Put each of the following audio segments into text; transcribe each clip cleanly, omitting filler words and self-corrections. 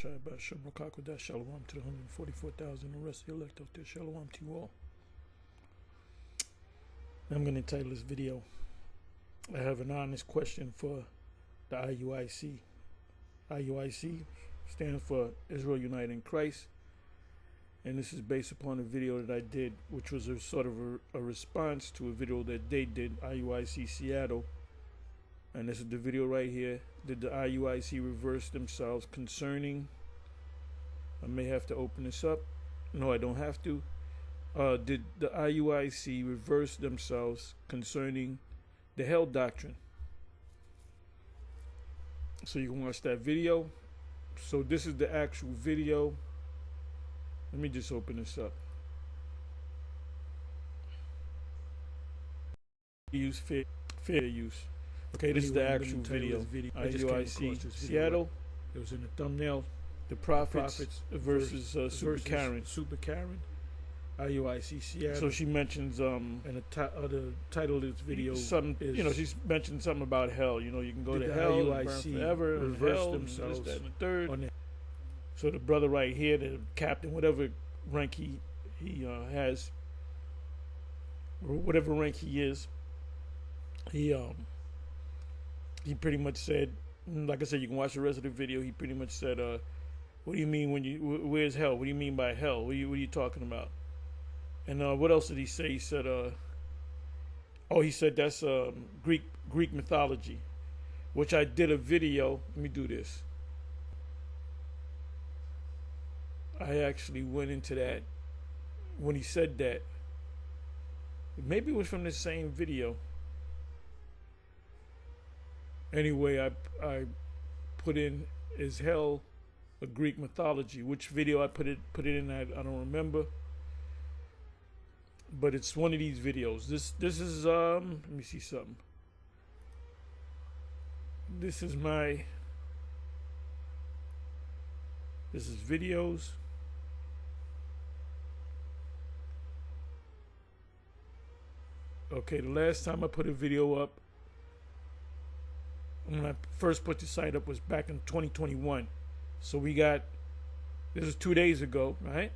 Shai Basham Rakakodah Shalom to the 144,000, the rest of the elect out there. Shalom to you all. I'm going to title this video, I have an honest question for the IUIC. IUIC stands for Israel United in Christ. And this is based upon a video that I did, which was a sort of a response to a video that they did, IUIC Seattle. And this is the video right here. Did the IUIC reverse themselves concerning, I may have to open this up. No, I don't have to. Did the IUIC reverse themselves concerning the hell doctrine? So you can watch that video. So this is the actual video. Let me just open this up. Use fair use. Okay, this is the actual video. IUIC Seattle. It was in the thumbnail. The Prophets versus Super Karen. Super Karen. IUIC Seattle. So she mentions and the title of this video, something, you know, she's mentioned something about hell. You know, you can go to hell, IUIC burn forever, reverse hell, themselves, this, that, and the third. So the brother right here, the captain, whatever rank he has, or whatever rank he is, he pretty much said, like I said, you can watch the rest of the video. He pretty much said, "What do you mean when you? Where's hell? What do you mean by hell? What are you talking about?" And what else did he say? He said, he said that's Greek mythology, which I did a video. Let me do this. I actually went into that when he said that. Maybe it was from the same video. Anyway, I put in, is hell a Greek mythology? Which video I put it in, I don't remember. But it's one of these videos. This is let me see something. This is videos. Okay, the last time I put a video up, when I first put the site up, was back in 2021. So we got, this is 2 days ago, right?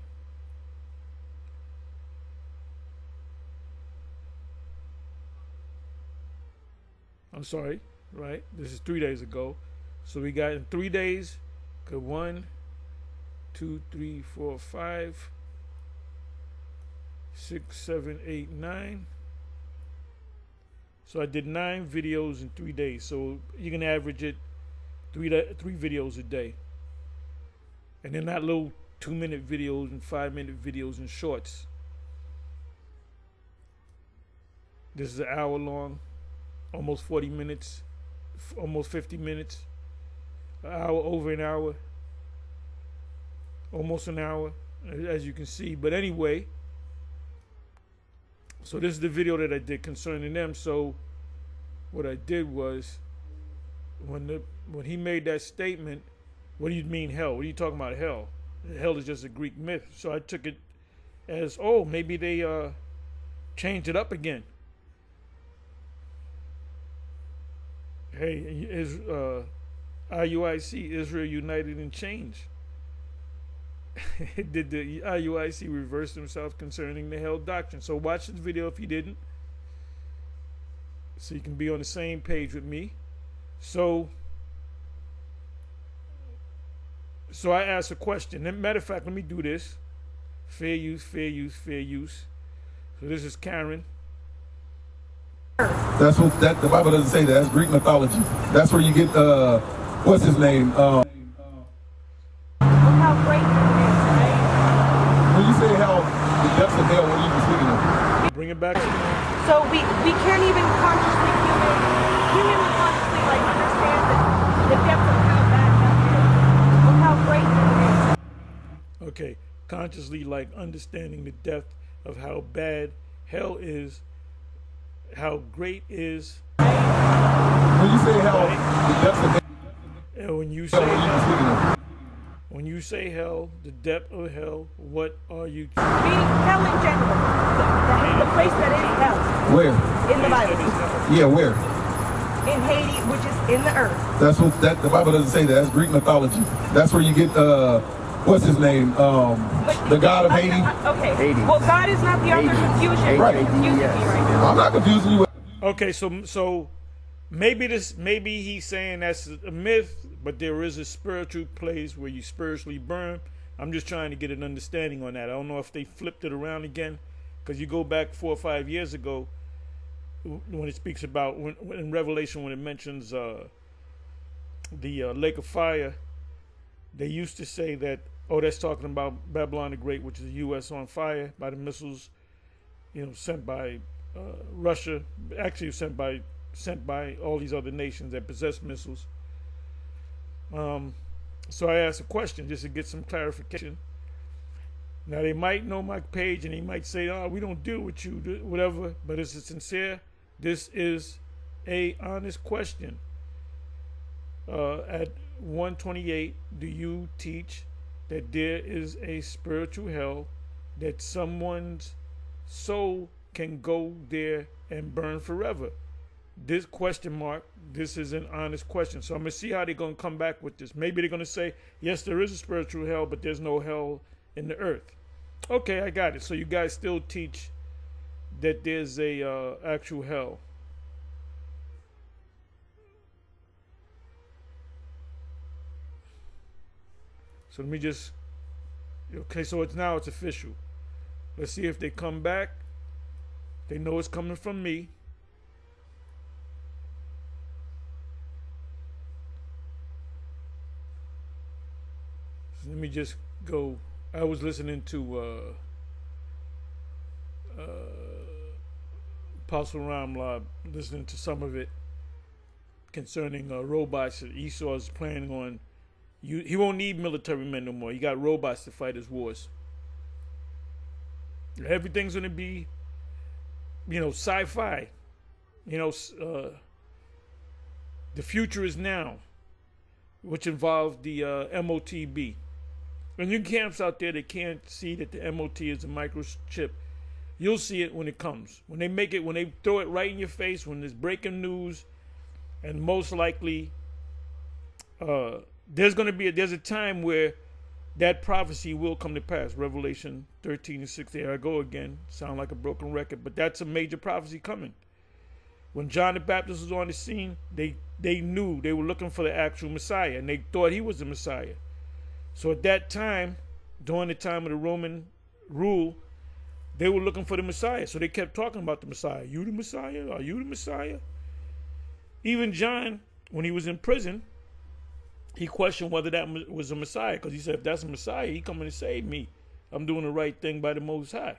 I'm sorry, right? This is 3 days ago. So we got in 3 days, good 1, 2, 3, 4, 5, 6, 7, 8, 9. So I did 9 videos in 3 days. So you can average it 3 videos a day. And they're not little 2-minute videos and 5-minute videos and shorts. This is an hour long, almost 40 minutes, almost 50 minutes, an hour, over an hour, almost an hour, as you can see. But anyway, so this is the video that I did concerning them. So what I did was, when he made that statement, what do you mean hell? What are you talking about hell? Hell is just a Greek myth. So I took it as, oh, maybe they changed it up again. Hey, is IUIC, Israel United in Change. Did the IUIC reverse themselves concerning the hell doctrine? So watch this video if you didn't, so you can be on the same page with me. So I asked a question. Matter of fact, let me do this. Fair use, fair use, fair use. So this is Karen. That's what the Bible doesn't say that. That's Greek mythology. That's where you get what's his name? Look how great it is, right? When you say hell, the depths of hell, what are you speaking of? Bring it back to me. So we can't even consciously humanly consciously like understand the depth of how bad hell is. Look how great it is. Okay, consciously like understanding the depth of how bad hell is. How great is. When you say hell, the depths of hell. And when you say hell, when you say hell, the depth of hell, what are you? Meaning hell in general. The place that is hell. Where? In the Bible. Yeah, where? in Haiti, which is in the earth. That's what the Bible doesn't say that. That's Greek mythology. That's where you get what's his name? The god of Haiti. Okay. Haiti. Well, God is not the author of confusion. Right. You're confusing me right now. I'm not confusing you. Okay, so maybe he's saying that's a myth, but there is a spiritual place where you spiritually burn. I'm just trying to get an understanding on that. I don't know if they flipped it around again, because you go back 4 or 5 years ago when it speaks about in Revelation, when it mentions the lake of fire, they used to say that, oh, that's talking about Babylon the Great, which is the U.S. on fire by the missiles, sent by Russia, actually sent by all these other nations that possess missiles. So I asked a question just to get some clarification. Now, they might know my page and they might say, oh, we don't deal with you, whatever, but it's sincere. This is a honest question. At 128, do you teach that there is a spiritual hell, that someone's soul can go there and burn forever? This question mark, this is an honest question. So I'm going to see how they're going to come back with this. Maybe they're going to say, yes, there is a spiritual hell, but there's no hell in the earth. Okay, I got it. So you guys still teach that there's a actual hell. So let me just, okay, so it's official. Let's see if they come back. They know it's coming from me. So let me just go. I was listening to Apostle Ramla, listening to some of it concerning robots that Esau is planning on. He won't need military men no more. He got robots to fight his wars. Everything's going to be, sci-fi. The future is now, which involves the MOTB. And you camps out there that can't see that the MOT is a microchip, you'll see it when it comes. When they make it, when they throw it right in your face, when there's breaking news, and most likely there's a time where that prophecy will come to pass. Revelation 13:6. There I go again. Sound like a broken record, but that's a major prophecy coming. When John the Baptist was on the scene, they knew they were looking for the actual Messiah, and they thought he was the Messiah. So at that time, during the time of the Roman rule, they were looking for the Messiah. So they kept talking about the Messiah. You the Messiah? Are you the Messiah? Even John, when he was in prison, he questioned whether that was a Messiah, because he said, if that's a Messiah, he coming to save me. I'm doing the right thing by the Most High.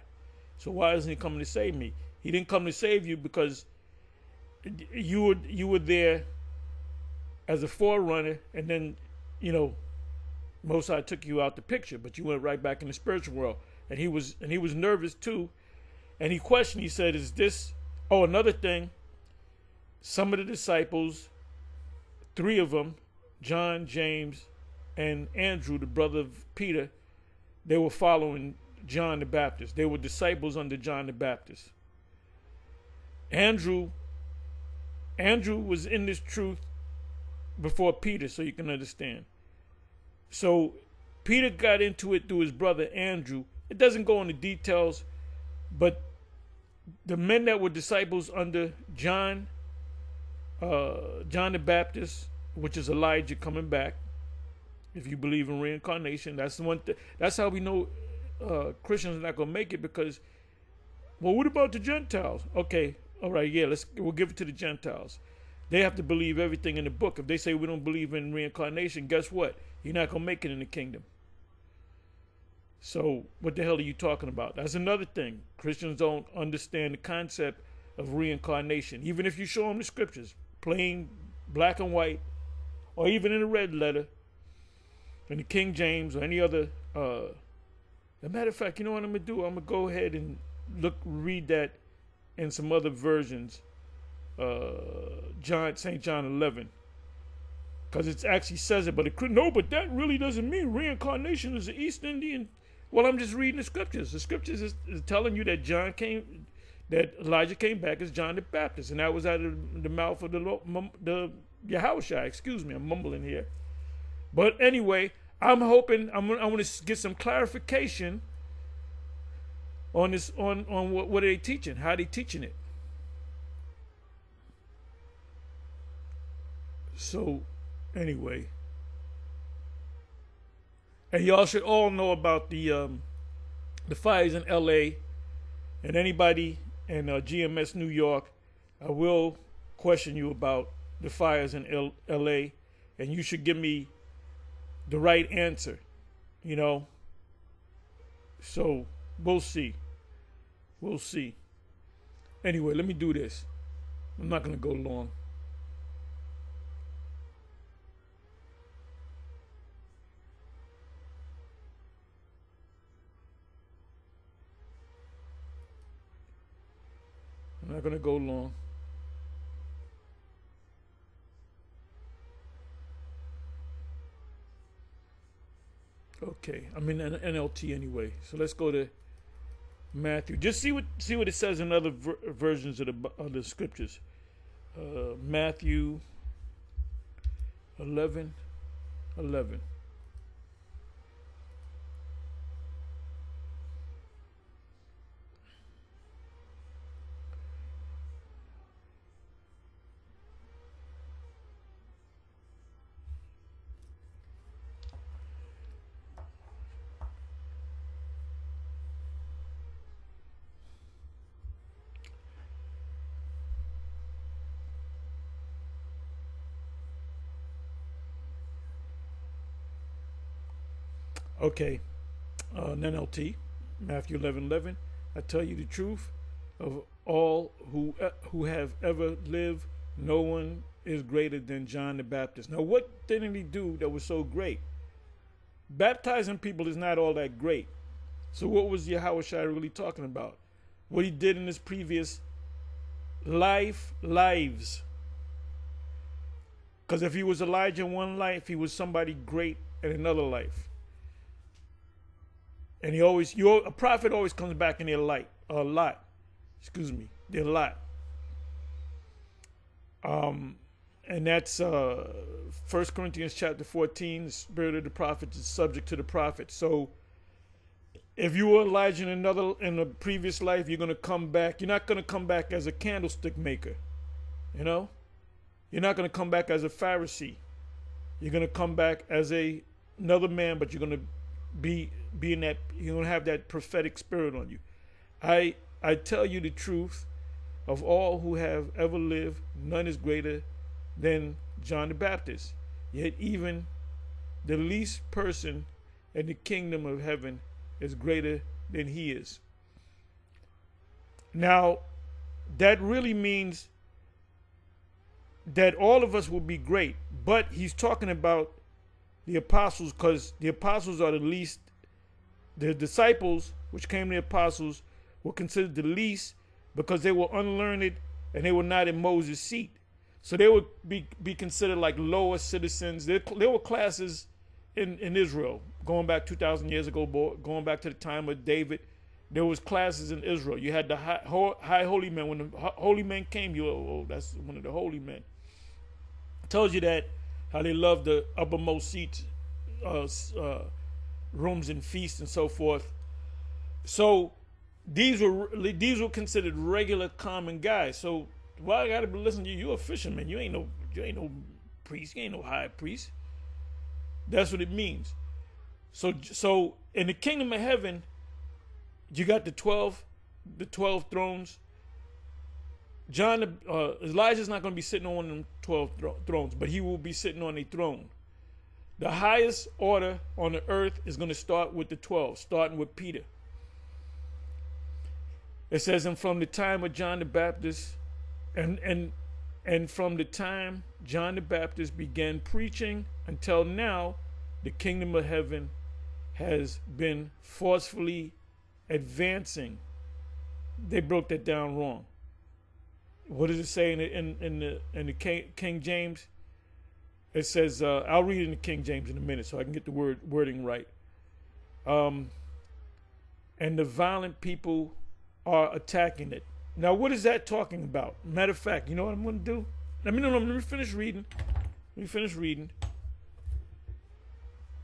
So why isn't he coming to save me? He didn't come to save you because you were there as a forerunner, and then, Most High took you out the picture, but you went right back in the spiritual world. And he was nervous too. And he questioned, he said, is this, another thing, some of the disciples, 3 of them, John, James, and Andrew, the brother of Peter, they were following John the Baptist. They were disciples under John the Baptist. Andrew was in this truth before Peter, so you can understand. So Peter got into it through his brother Andrew. It doesn't go into details, but the men that were disciples under John the Baptist, which is Elijah coming back, if you believe in reincarnation, that's the one. That's how we know Christians are not going to make it, because, well, what about the Gentiles? Okay, all right, yeah, we'll give it to the Gentiles. They have to believe everything in the book. If they say we don't believe in reincarnation, guess what? You're not going to make it in the kingdom. So what the hell are you talking about? That's another thing. Christians don't understand the concept of reincarnation. Even if you show them the scriptures, plain black and white, or even in a red letter, in the King James or any other. As a matter of fact, you know what I'm going to do? I'm going to go ahead and read that in some other versions. St. John 11. Because it actually says it, but but that really doesn't mean reincarnation is the East Indian. Well, I'm just reading the scriptures. The scriptures is telling you that that Elijah came back as John the Baptist, and that was out of the mouth of the Yahushua. Excuse me, I'm mumbling here. But anyway, I'm hoping I want to get some clarification on this, on what are they teaching, how they teaching it. So anyway, and y'all should all know about the fires in L.A. and anybody in GMS New York. I will question you about the fires in L.A. and you should give me the right answer, you know. So we'll see. We'll see. Anyway, let me do this. I'm not going to go long. I'm not going to go long. Okay, I'm in NLT anyway, so let's go to Matthew. Just see what it says in other versions of the scriptures. Matthew 11:11. Okay, NLT, Matthew 11:11. I tell you the truth, of all who have ever lived, no one is greater than John the Baptist. Now, what didn't he do that was so great? Baptizing people is not all that great. So what was Yahushua really talking about? What he did in his previous lives. Because if he was Elijah in one life, he was somebody great in another life. And a prophet always comes back in their light, their lot. And that's 1 Corinthians chapter 14, the spirit of the prophet is subject to the prophet. So if you were Elijah in a previous life, you're going to come back. You're not going to come back as a candlestick maker, you know? You're not going to come back as a Pharisee. You're going to come back as another man, but you're going to be in that, you're going to have that prophetic spirit on you. I tell you the truth, of all who have ever lived, none is greater than John the Baptist. Yet even the least person in the kingdom of heaven is greater than he is. Now, that really means that all of us will be great, but he's talking about the apostles, because the apostles are the least. The disciples, which came to the apostles, were considered the least because they were unlearned and they were not in Moses' seat. So they would be considered like lower citizens. There were classes in Israel going back 2,000 years ago, going back to the time of David. There was classes in Israel. You had the high holy men. When the holy men came, that's one of the holy men. It tells you that how they loved the uppermost seats, rooms and feasts and so forth. So these were considered regular common guys. So why I gotta be listening to you? You're a fisherman. You ain't no priest. You ain't no high priest. That's what it means. So in the kingdom of heaven, you got the 12 thrones. Elijah's not going to be sitting on one of them 12 thrones, but he will be sitting on a throne. The highest order on the earth is going to start with the 12, starting with Peter. It says, and from the time of John the Baptist, and from the time John the Baptist began preaching until now, the kingdom of heaven has been forcefully advancing. They broke that down wrong. What does it say in the King James? It says, I'll read it in the King James in a minute so I can get the wording right. And the violent people are attacking it. Now, what is that talking about? Matter of fact, you know what I'm going to do? Let me finish reading.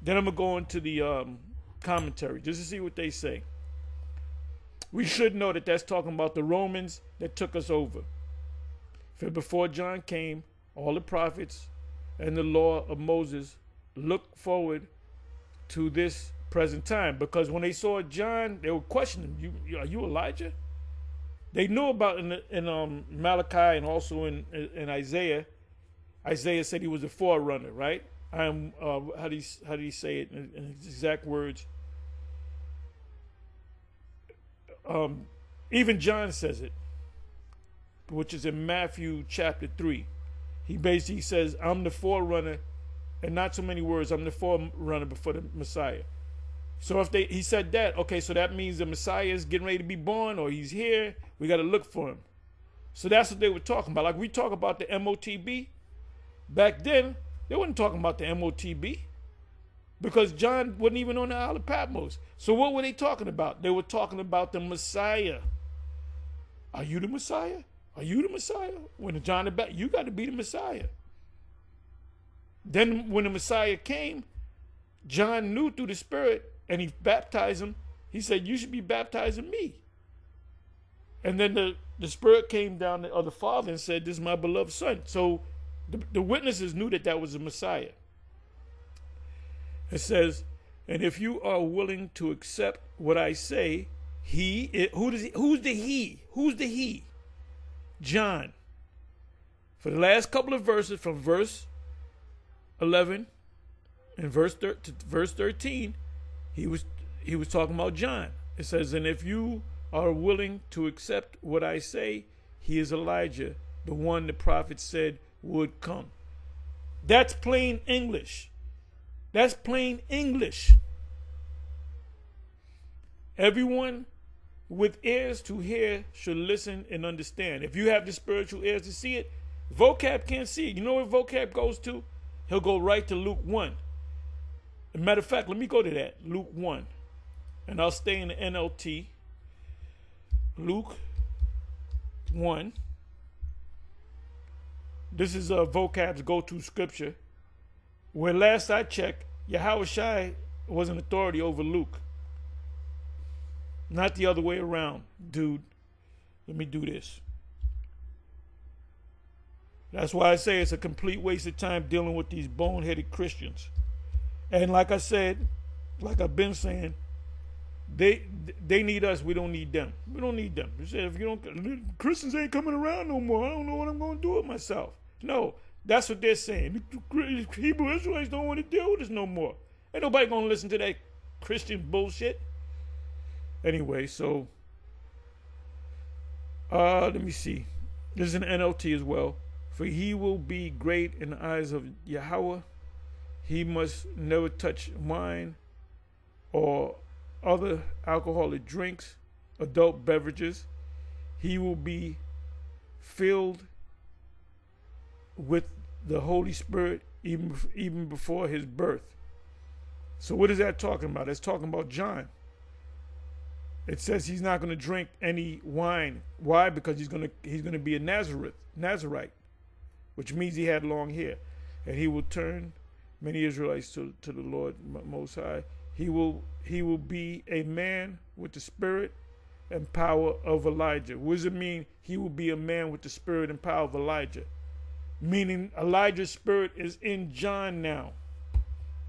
Then I'm going to go into the commentary just to see what they say. We should know that that's talking about the Romans that took us over. For before John came, all the prophets and the law of Moses looked forward to this present time. Because when they saw John, they were questioning, are you Elijah? They knew about in Malachi and also in Isaiah. Isaiah said he was a forerunner, right? I am. How do you say it in exact words? Even John says it, which is in Matthew chapter 3. He basically says, "I'm the forerunner," and not so many words. I'm the forerunner before the Messiah. So if he said that, okay, so that means the Messiah is getting ready to be born, or he's here. We got to look for him. So that's what they were talking about. Like we talk about the MOTB. Back then, they weren't talking about the MOTB because John wasn't even on the Isle of Patmos. So what were they talking about? They were talking about the Messiah. Are you the Messiah? Are you the Messiah? When John the Baptist, you got to be the Messiah. Then when the Messiah came, John knew through the Spirit, and he baptized him. He said, you should be baptizing me. And then the Spirit came down of the Father and said, this is my beloved Son. So the witnesses knew that was the Messiah. It says, and if you are willing to accept what I say, who's the he? Who's the he? John. For the last couple of verses, from verse 11 and verse 13, he was talking about John. It says, and if you are willing to accept what I say, he is Elijah, the one the prophet said would come. That's plain English. That's plain English. Everyone with ears to hear should listen and understand. If you have the spiritual ears to see it, vocab can't see it. You know what vocab goes to? He'll go right to Luke 1. As a matter of fact, let me go to that, Luke 1. And I'll stay in the NLT. Luke 1. This is vocab's go-to scripture. Where last I checked, Yahushua was an authority over Luke. Not the other way around, dude. Let me do this. That's why I say it's a complete waste of time dealing with these boneheaded Christians. And like I said, like I've been saying, they need us. We don't need them. We don't need them. You said if you don't, Christians ain't coming around no more. I don't know what I'm going to do with myself. No, that's what they're saying. The Hebrew Israelites don't want to deal with us no more. Ain't nobody going to listen to that Christian bullshit. Anyway, so let me see. This is an NLT as well. For he will be great in the eyes of Yahweh. He must never touch wine or other alcoholic drinks, adult beverages. He will be filled with the Holy Spirit even before his birth. So what is that talking about? It's talking about John. It says he's not going to drink any wine. Why? Because he's going to be a Nazarite, which means he had long hair, and he will turn many Israelites to the Lord Most High. He will be a man with the spirit and power of Elijah. What does it mean? He will be a man with the spirit and power of Elijah. Meaning Elijah's spirit is in John now.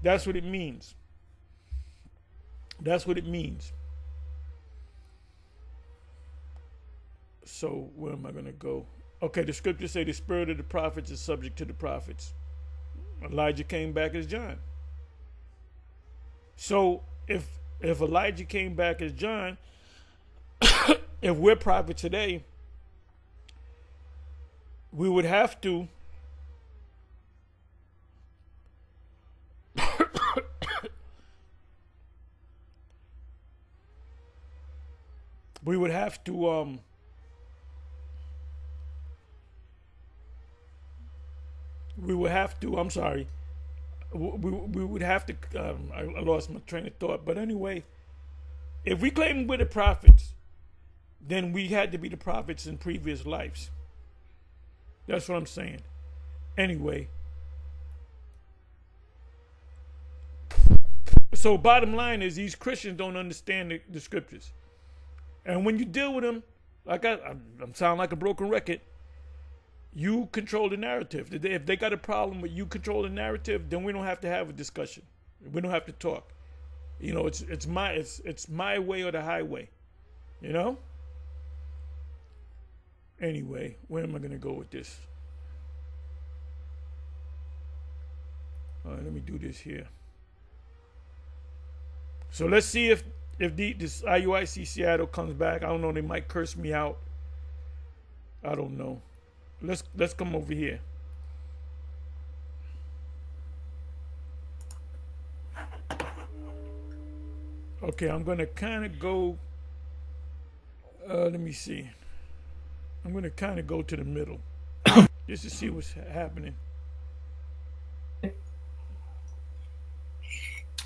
That's what it means. That's what it means. So where am I going to go? Okay, the scriptures say the spirit of the prophets is subject to the prophets. Elijah came back as John. So if Elijah came back as John, if we're prophets today, we would have to I'm sorry. We would have to, I lost my train of thought. But anyway, if we claim we're the prophets, then we had to be the prophets in previous lives. That's what I'm saying. Anyway, so bottom line is these Christians don't understand the scriptures. And when you deal with them, like I'm sounding like a broken record, you control the narrative. If they got a problem with you control the narrative, then we don't have to have a discussion. We don't have to talk. You know, it's my way or the highway. You know? Anyway, where am I gonna go with this? All right, let me do this here. So let's see if this IUIC Seattle comes back. I don't know, they might curse me out. I don't know. Let's come over here. Okay, I'm gonna kind of go. Let me see. I'm gonna kind of go to the middle just to see what's happening.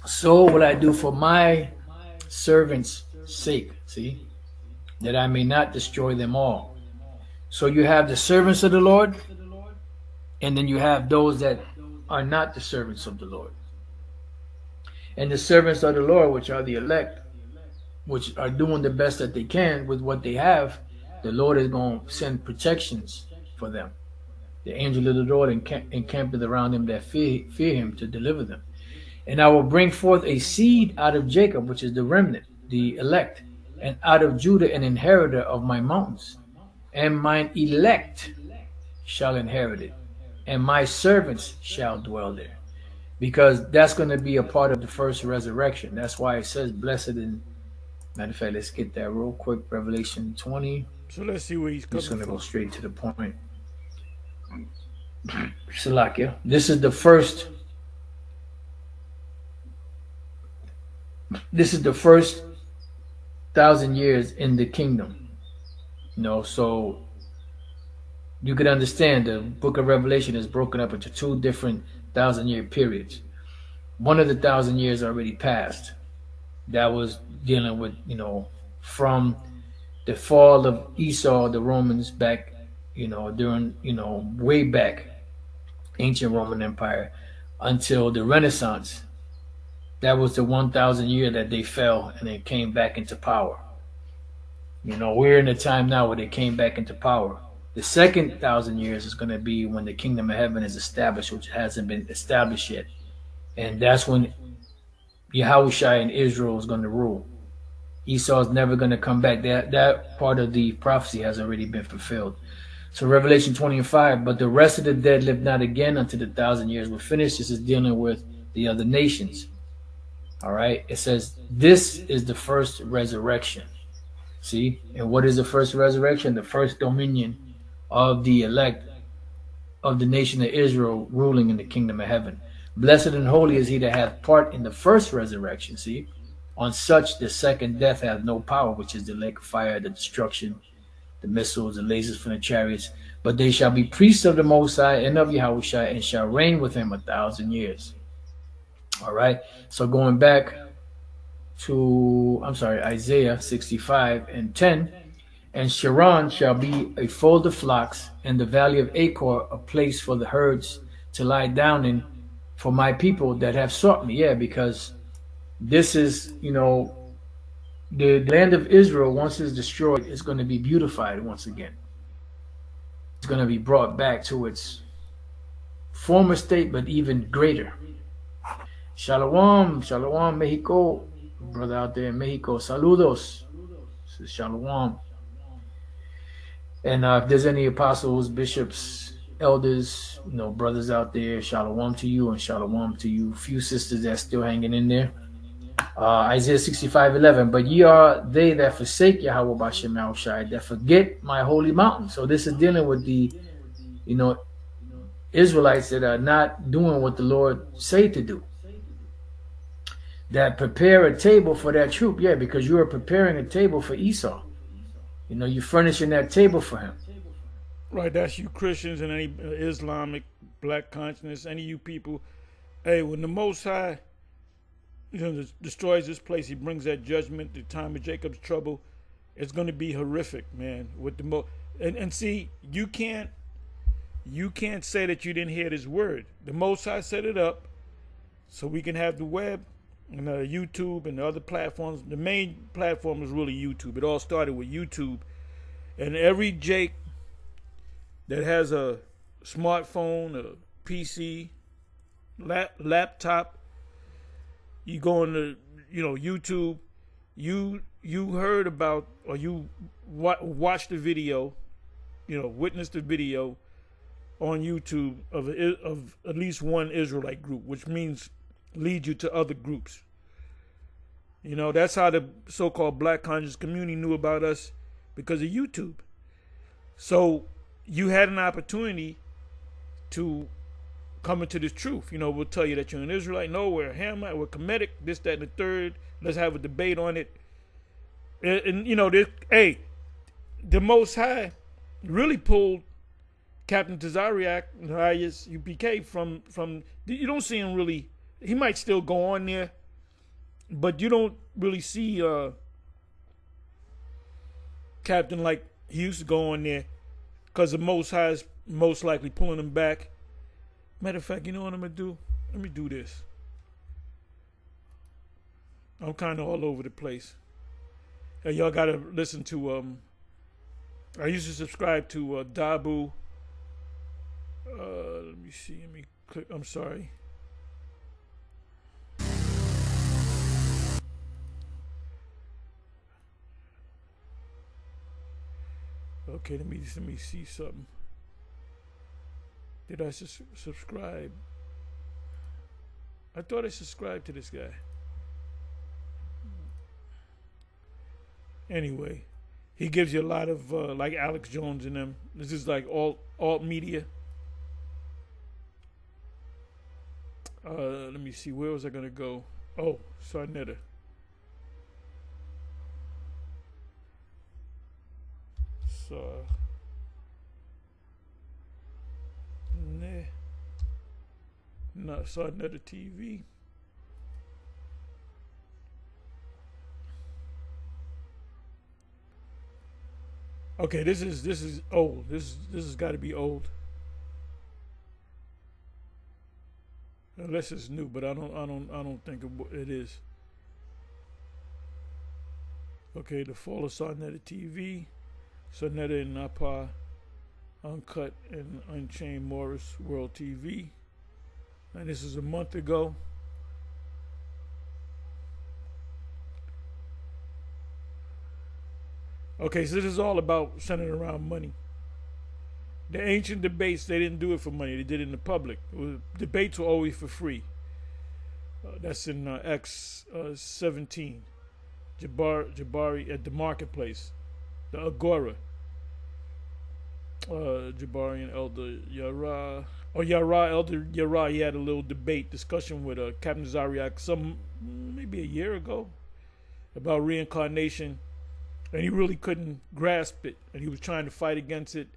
So what I do for my servants' sake, see, that I may not destroy them all. So you have the servants of the Lord, and then you have those that are not the servants of the Lord. And the servants of the Lord, which are the elect, which are doing the best that they can with what they have, the Lord is going to send protections for them. The angel of the Lord encampeth around them that fear him to deliver them. And I will bring forth a seed out of Jacob, which is the remnant, the elect, and out of Judah an inheritor of my mountains. And mine elect shall inherit it, and my servants shall dwell there. Because that's going to be a part of the first resurrection. That's why it says blessed. And matter of fact, let's get that real quick. Revelation 20. So let's see where he's coming from. I'm just going to go straight to the point. Salakia. This is the first 1,000 years in the kingdom. You know, so you could understand the book of Revelation is broken up into two different 1,000-year periods. One of the 1,000 years already passed. That was dealing with, you know, from the fall of Esau, the Romans back, you know, during, you know, way back, ancient Roman Empire, until the Renaissance. That was the 1,000 year that they fell and they came back into power. You know, we're in a time now where they came back into power. The second 1,000 years is going to be when the kingdom of heaven is established, which hasn't been established yet. And that's when Yahushua and Israel is going to rule. Esau is never going to come back. That part of the prophecy has already been fulfilled. So Revelation 20:5, but the rest of the dead live not again until the 1,000 years were finished. This is dealing with the other nations. All right. It says this is the first resurrection. See, and what is the first resurrection? The first dominion of the elect of the nation of Israel ruling in the kingdom of heaven. Blessed and holy is he that hath part in the first resurrection. See, on such the second death hath no power, which is the lake of fire, the destruction, the missiles, the lasers from the chariots. But they shall be priests of the Most High and of Yahushua, and shall reign with him 1,000 years. All right. So going back to, Isaiah 65:10, and Sharon shall be a fold of flocks, and the valley of Achor a place for the herds to lie down in, for my people that have sought me. Yeah, because this is, you know, the land of Israel, once it's destroyed, is going to be beautified once again. It's going to be brought back to its former state, but even greater. Shalom, shalom, Mexico. Brother out there in Mexico, saludos. This is shalom. And if there's any apostles, bishops, elders, you know, brothers out there, shalom to you and shalom to you. Few sisters that's still hanging in there. Isaiah 65:11. But ye are they that forsake Yahweh B'Shem Yahushai, that forget my holy mountain. So this is dealing with the, you know, Israelites that are not doing what the Lord say to do. That prepare a table for that troop. Yeah, because you are preparing a table for Esau. You know, you're furnishing that table for him. Right, that's you Christians and any Islamic, black consciousness, any of you people. Hey, when the Most High, you know, destroys this place, he brings that judgment, the time of Jacob's trouble. it's going to be horrific, man. With the and see, you can't say that you didn't hear this word. The Most High set it up so we can have the web and YouTube and the other platforms. The main platform is really YouTube. It all started with YouTube, and every Jake that has a smartphone, a PC, laptop, you go on the YouTube, you heard about, or you watched the video, witnessed the video on YouTube of at least one Israelite group, which means lead you to other groups. That's how the so-called Black conscious community knew about us, because of YouTube. So you had an opportunity to come into this truth. We'll tell you that you're an Israelite. No, we're a Hamite, we're Kemetic, this, that, and the third. Let's have a debate on it. And the Most High really pulled Captain Tazariak, Elias UPK from. You don't see him really. He might still go on there, but you don't really see Captain like he used to go on there, because the Most High is most likely pulling him back. Matter of fact, you know what I'm gonna do? Let me do this. I'm kind of all over the place. Y'all gotta listen to. I used to subscribe to Dabu. Let me see. Let me click. I'm sorry. Okay, let me see something. Did I subscribe? I thought I subscribed to this guy. Anyway, he gives you a lot of like Alex Jones and them. This is like alt media. Let me see. Where was I gonna go? Oh, Sarnetta. Sarnetta TV. Okay, this is old. This has got to be old. Unless it's new, but I don't think it is. Okay, the fall of Sarnetta TV, Sarnetta and Napa, Uncut and Unchained Morris World TV. And this is a month ago. Okay, so this is all about centered around money. The ancient debates, they didn't do it for money. They did it in the public. Debates were always for free. That's in X 17. Jabari at the marketplace. The Agora. Jabari and Elder Yara. Elder Yara, he had a little debate, discussion with Captain Zariak maybe a year ago about reincarnation. And he really couldn't grasp it. And he was trying to fight against it.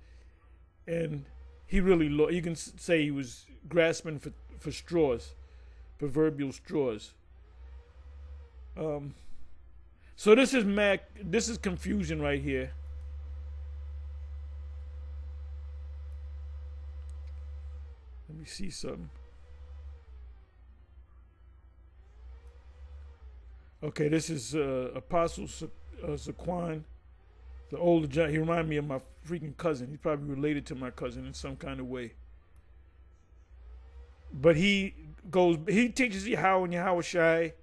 And he really, you can say he was grasping for straws, proverbial straws. So this is confusion right here. Let me see something. Okay, this is Apostle Zaquan, the older giant. He reminded me of my freaking cousin. He's probably related to my cousin in some kind of way. But he teaches you how in Yahweh Shai.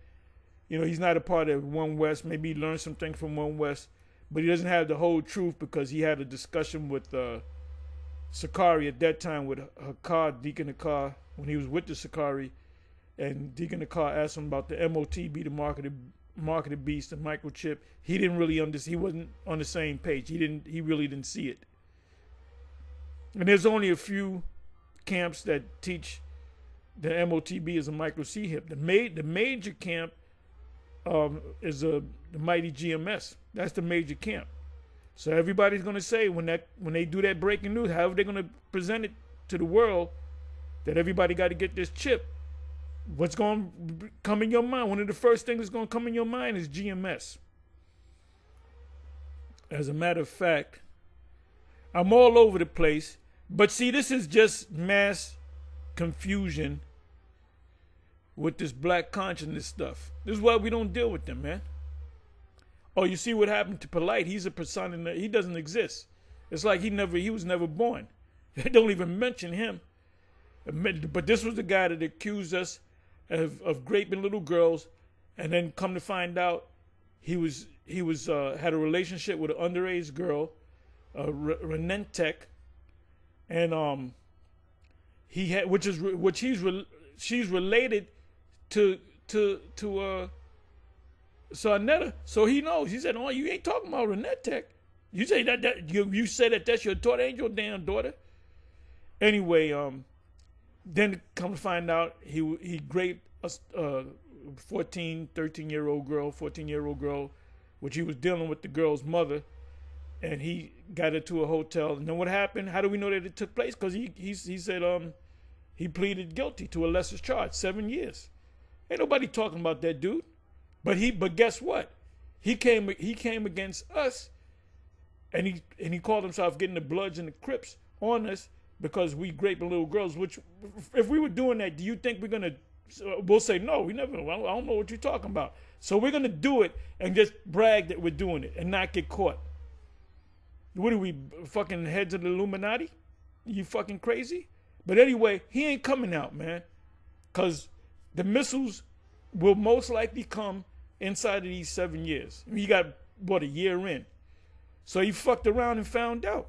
He's not a part of One West. Maybe he learned something from One West, but he doesn't have the whole truth, because he had a discussion with Sakari at that time with Hakar, Deacon Hakar, when he was with the Sakari, and Deacon Hakar asked him about the MOTB, the marketed beast, the microchip. He didn't really understand. He wasn't on the same page. He really didn't see it. And there's only a few camps that teach the MOTB is a micro C-hip. The major camp is the mighty GMS. That's the major camp. So everybody's going to say when they do that breaking news, however they're going to present it to the world, that everybody got to get this chip. What's going to come in your mind? One of the first things that's going to come in your mind is GMS. As a matter of fact, I'm all over the place. But see, this is just mass confusion with this black consciousness stuff. This is why we don't deal with them, man. Oh, you see what happened to Polite? He's a persona. He doesn't exist. It's like he was never born. They don't even mention him. But this was the guy that accused us of raping little girls, and then come to find out he had a relationship with an underage girl, Renentek, and she's related to Sarnetta. So he knows. He said, "Oh, you ain't talking about Renentek. You say that you said that's your daughter, ain't your damn daughter." Anyway, then come to find out he raped a 13-year-old girl, which he was dealing with the girl's mother, and he got her to a hotel. And then what happened? How do we know that it took place? Because he said he pleaded guilty to a lesser charge, 7 years. Ain't nobody talking about that dude. But guess what? He came against us, and he called himself getting the Bloods and the Crips on us because we raping little girls. Which, if we were doing that, do you think we'll say no? We never. I don't know what you're talking about. So we're gonna do it and just brag that we're doing it and not get caught. What are we, fucking heads of the Illuminati? You fucking crazy? But anyway, he ain't coming out, man, because the missiles will most likely come inside of these 7 years. I mean, he got, a year in. So he fucked around and found out.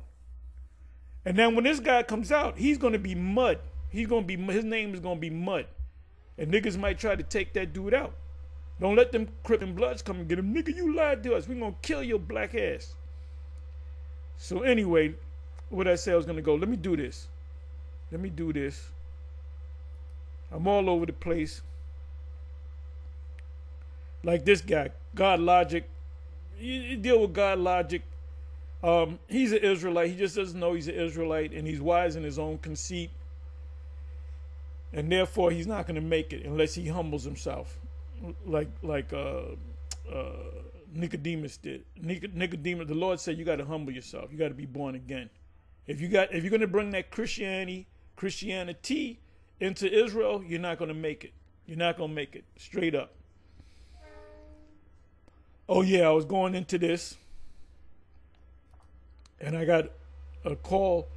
And then when this guy comes out, he's going to be mud. His name is going to be Mud. And niggas might try to take that dude out. Don't let them Crip and Bloods come and get him. Nigga, you lied to us. We're going to kill your black ass. So anyway, what I said I was going to go. Let me do this. I'm all over the place. Like this guy, God Logic. You deal with God Logic. He's an Israelite. He just doesn't know he's an Israelite, and he's wise in his own conceit. And therefore, he's not going to make it unless he humbles himself, like Nicodemus did. Nicodemus, the Lord said, you got to humble yourself. You got to be born again. If you're going to bring that Christianity into Israel, you're not going to make it. You're not going to make it. Straight up. Oh yeah, I was going into this, and I got a call.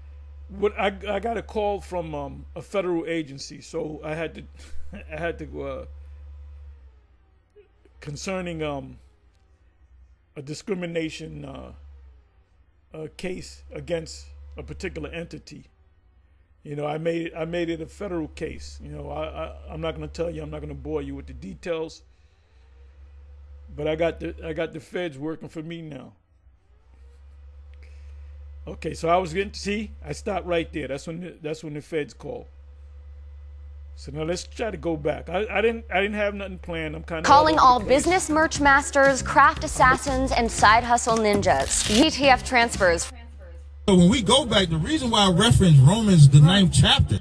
I got a call from a federal agency, so I had to concerning a discrimination case against a particular entity. You know, I made it a federal case. You know, I'm not going to tell you. I'm not going to bore you with the details. But I got the feds working for me now. Okay, so I was getting I stopped right there. That's when the feds called. So now let's try to go back. I didn't have nothing planned. I'm kind of calling all business merch masters, craft assassins, and side hustle ninjas. ETF transfers. So when we go back, the reason why I reference Romans the 9th chapter.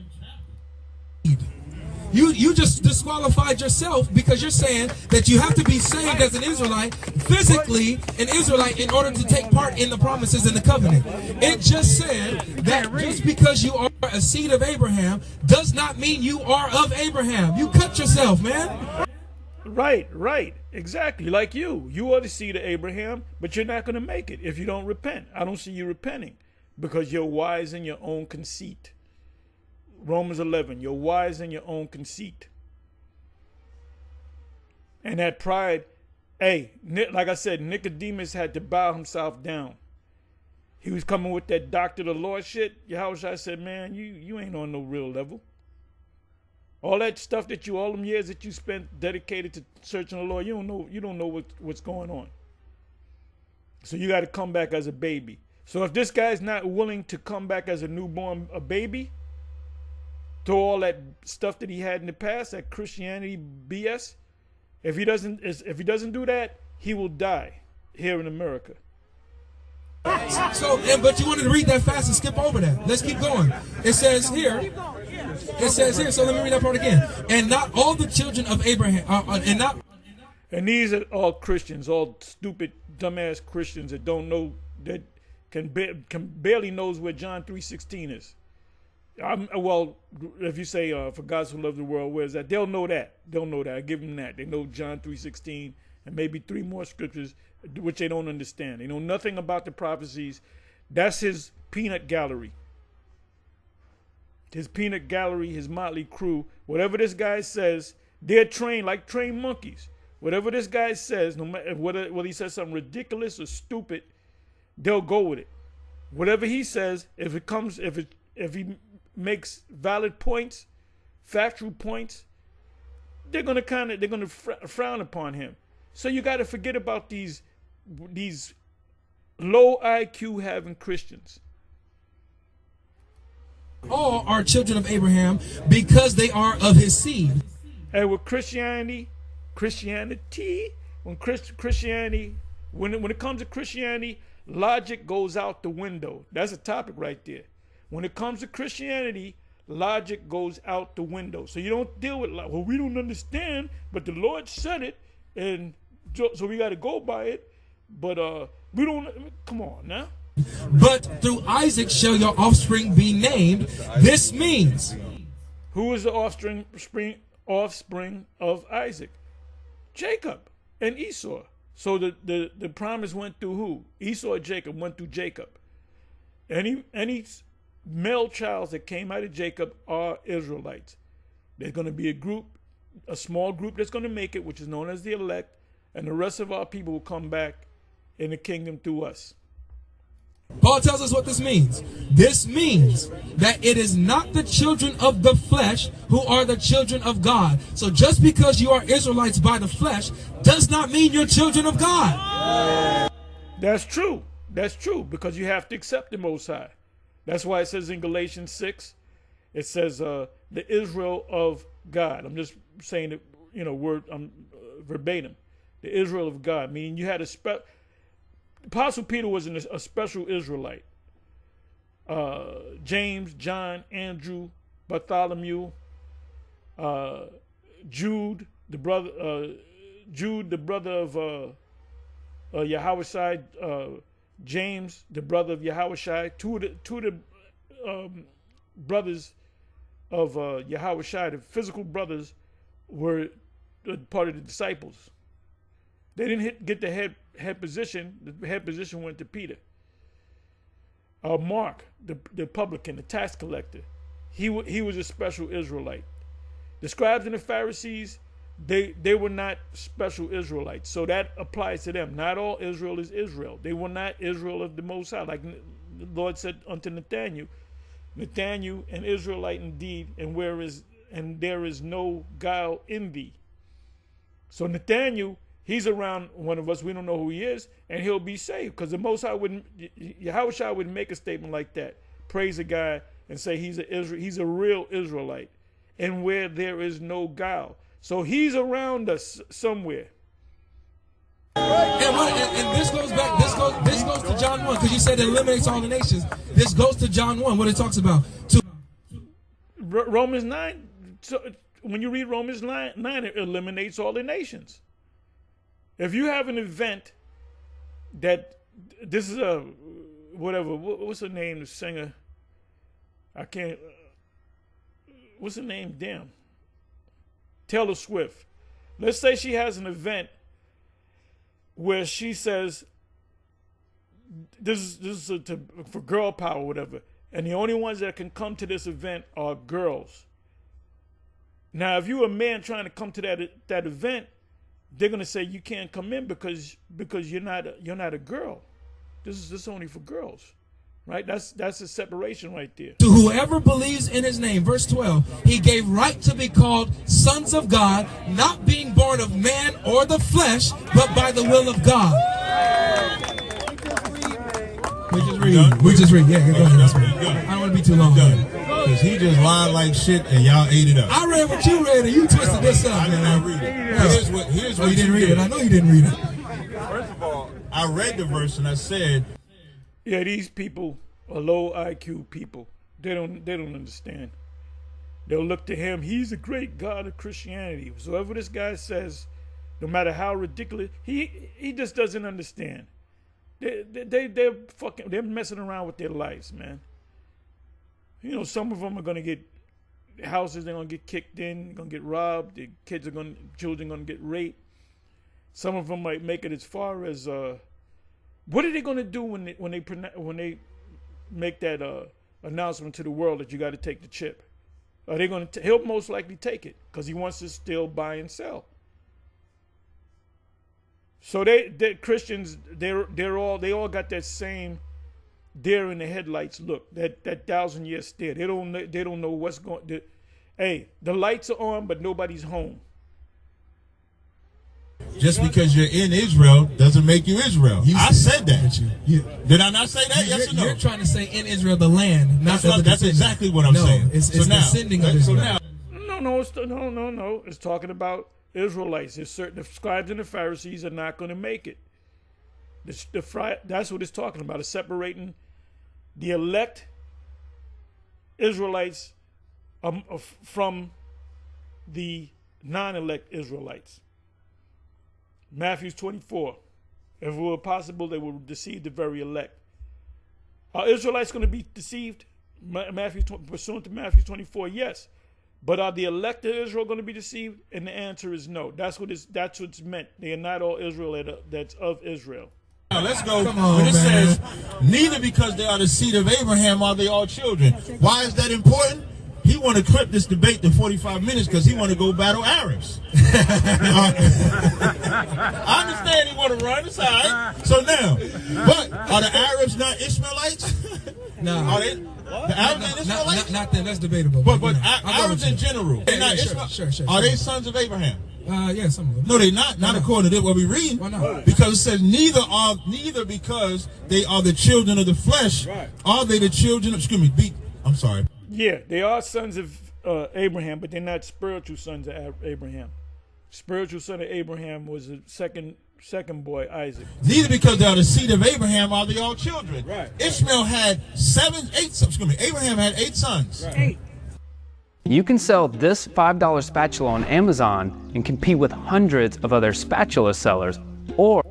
You just disqualified yourself because you're saying that you have to be saved as an Israelite, physically an Israelite, in order to take part in the promises in the covenant. It just said that just because you are a seed of Abraham does not mean you are of Abraham. You cut yourself, man. Right. Exactly. Like you. You are the seed of Abraham, but you're not going to make it if you don't repent. I don't see you repenting because you're wise in your own conceit. Romans 11, you're wise in your own conceit. And that pride, like I said, Nicodemus had to bow himself down. He was coming with that doctor of the Lord shit. Yahushua said, man, you ain't on no real level. All that stuff all them years that you spent dedicated to searching the Lord, you don't know what's going on. So you got to come back as a baby. So if this guy's not willing to come back as a baby, to all that stuff that he had in the past, that Christianity BS, if he doesn't do that, he will die here in America. So, but you wanted to read that fast and skip over that. Let's keep going. It says here. So let me read that part again. And not all the children of Abraham, And these are all Christians, all stupid, dumbass Christians that don't know that can barely knows where John 3:16 is. Well, if you say for God so loved the world, where is that? They'll know that. They'll know that. I give them that. They know John 3:16 and maybe 3 more scriptures which they don't understand. They know nothing about the prophecies. That's his peanut gallery. His peanut gallery, his motley crew. Whatever this guy says, they're trained like trained monkeys. Whatever this guy says, no matter whether he says something ridiculous or stupid, they'll go with it. Whatever he says, if he makes valid points, factual points, they're gonna frown upon him. So you got to forget about these low IQ having Christians. All are children of Abraham because they are of his seed. And with Christianity, when it comes to Christianity, logic goes out the window. That's a topic right there. When it comes to Christianity, logic goes out the window. So you don't deal with, well, we don't understand, but the Lord said it, and so we got to go by it. But we don't, come on now. But through Isaac shall your offspring be named. This means. Who is the offspring of Isaac? Jacob and Esau. So the promise went through who? Esau and Jacob went through Jacob. Any male child that came out of Jacob are Israelites. There's going to be a small group that's going to make it, which is known as the elect, and the rest of our people will come back in the kingdom through us. Paul tells us what this means. This means that it is not the children of the flesh who are the children of God. So just because you are Israelites by the flesh does not mean you're children of God. That's true. That's true, because you have to accept the Most High. That's why it says in Galatians 6, it says the Israel of God. I'm just saying it, verbatim. The Israel of God, meaning you had Apostle Peter was a special Israelite. James, John, Andrew, Bartholomew, Jude, the brother of Yahushua, James, the brother of Yahushua, two of the brothers of Yahushua, the physical brothers, were part of the disciples. They didn't get the head position. The head position went to Peter. Mark, the publican, the tax collector, he was a special Israelite. The scribes and the Pharisees, they were not special Israelites. So that applies to them. Not all Israel is Israel. They were not Israel of the Most High. Like the Lord said unto Nathanael, an Israelite indeed, and there is no guile in thee. So Nathanael, he's around one of us. We don't know who he is, and he'll be saved, because the Most High Yahushua wouldn't make a statement like that. Praise a guy and say he's a real Israelite, and where there is no guile. So he's around us somewhere. And this goes back. This goes to John 1, because you said it eliminates all the nations. This goes to John 1, what it talks about. Romans 9. So when you read Romans 9, it eliminates all the nations. If you have an event that this is a whatever, what's her name? The singer. I can't. What's her name? Damn. Taylor Swift. Let's say she has an event where she says this is for girl power, whatever, and the only ones that can come to this event are girls. Now, if you're a man trying to come to that event, they're gonna say you can't come in because you're not a girl. This is only for girls, right? That's a separation right there. To whoever believes in his name, verse 12, he gave right to be called sons of God, not being born of man or the flesh, but by the will of God. We just read. Yeah, go ahead. I don't want to be too long. Because he just lied like shit and y'all ate it up. I read what you read and you twisted this up. I did not read it. Here's what you didn't read it. I know you didn't read it. First of all, I read the verse and I said, yeah, these people are low IQ people. They don't understand. They'll look to him. He's the great God of Christianity. So whatever this guy says, no matter how ridiculous, he just doesn't understand. they're messing around with their lives, man. You know, some of them are gonna get houses. They're gonna get kicked in. Gonna get robbed. Their children gonna get raped. Some of them might make it as far as what are they gonna do when they make that announcement to the world that you got to take the chip? Are they gonna? He'll most likely take it because he wants to still buy and sell. So they Christians, they all got that same deer in the headlights look, that 1,000-year stare. They don't know what's going. Hey, the lights are on, but nobody's home. Just because you're in Israel doesn't make you Israel. I said that. Did I not say that? Yes or no? You're trying to say in Israel the land, not that's exactly what I'm saying. It's descending of Israel. No. It's talking about Israelites. There's certain the scribes and the Pharisees are not going to make it. That's what it's talking about. It's separating the elect Israelites from the non-elect Israelites. Matthew 24. If it were possible, they would deceive the very elect. Are Israelites going to be deceived? Pursuant to Matthew 24, yes. But are the elect of Israel going to be deceived? And the answer is no. That's what's meant. They are not all Israel that's of Israel. Now let's go. When it says, neither because they are the seed of Abraham are they all children. Why is that important? He want to clip this debate to 45 minutes because he want to go battle Arabs. I understand he want to run. It's all right. So now, but are the Arabs not Ishmaelites? No. Are they? The Arabs and Ishmaelites? Not them. That's debatable. But Arabs in general, they're not Sure. Are they sons of Abraham? Yeah, some of them. No, they're not. Not according to what we read. Why not? Because it says neither because they are the children of the flesh. Right. Are they the children of? I'm sorry. Yeah, they are sons of Abraham, but they're not spiritual sons of Abraham. Spiritual son of Abraham was the second boy, Isaac. Neither because they are the seed of Abraham are they all children. Right. Ishmael had Abraham had 8 sons. Right. You can sell this $5 spatula on Amazon and compete with hundreds of other spatula sellers, or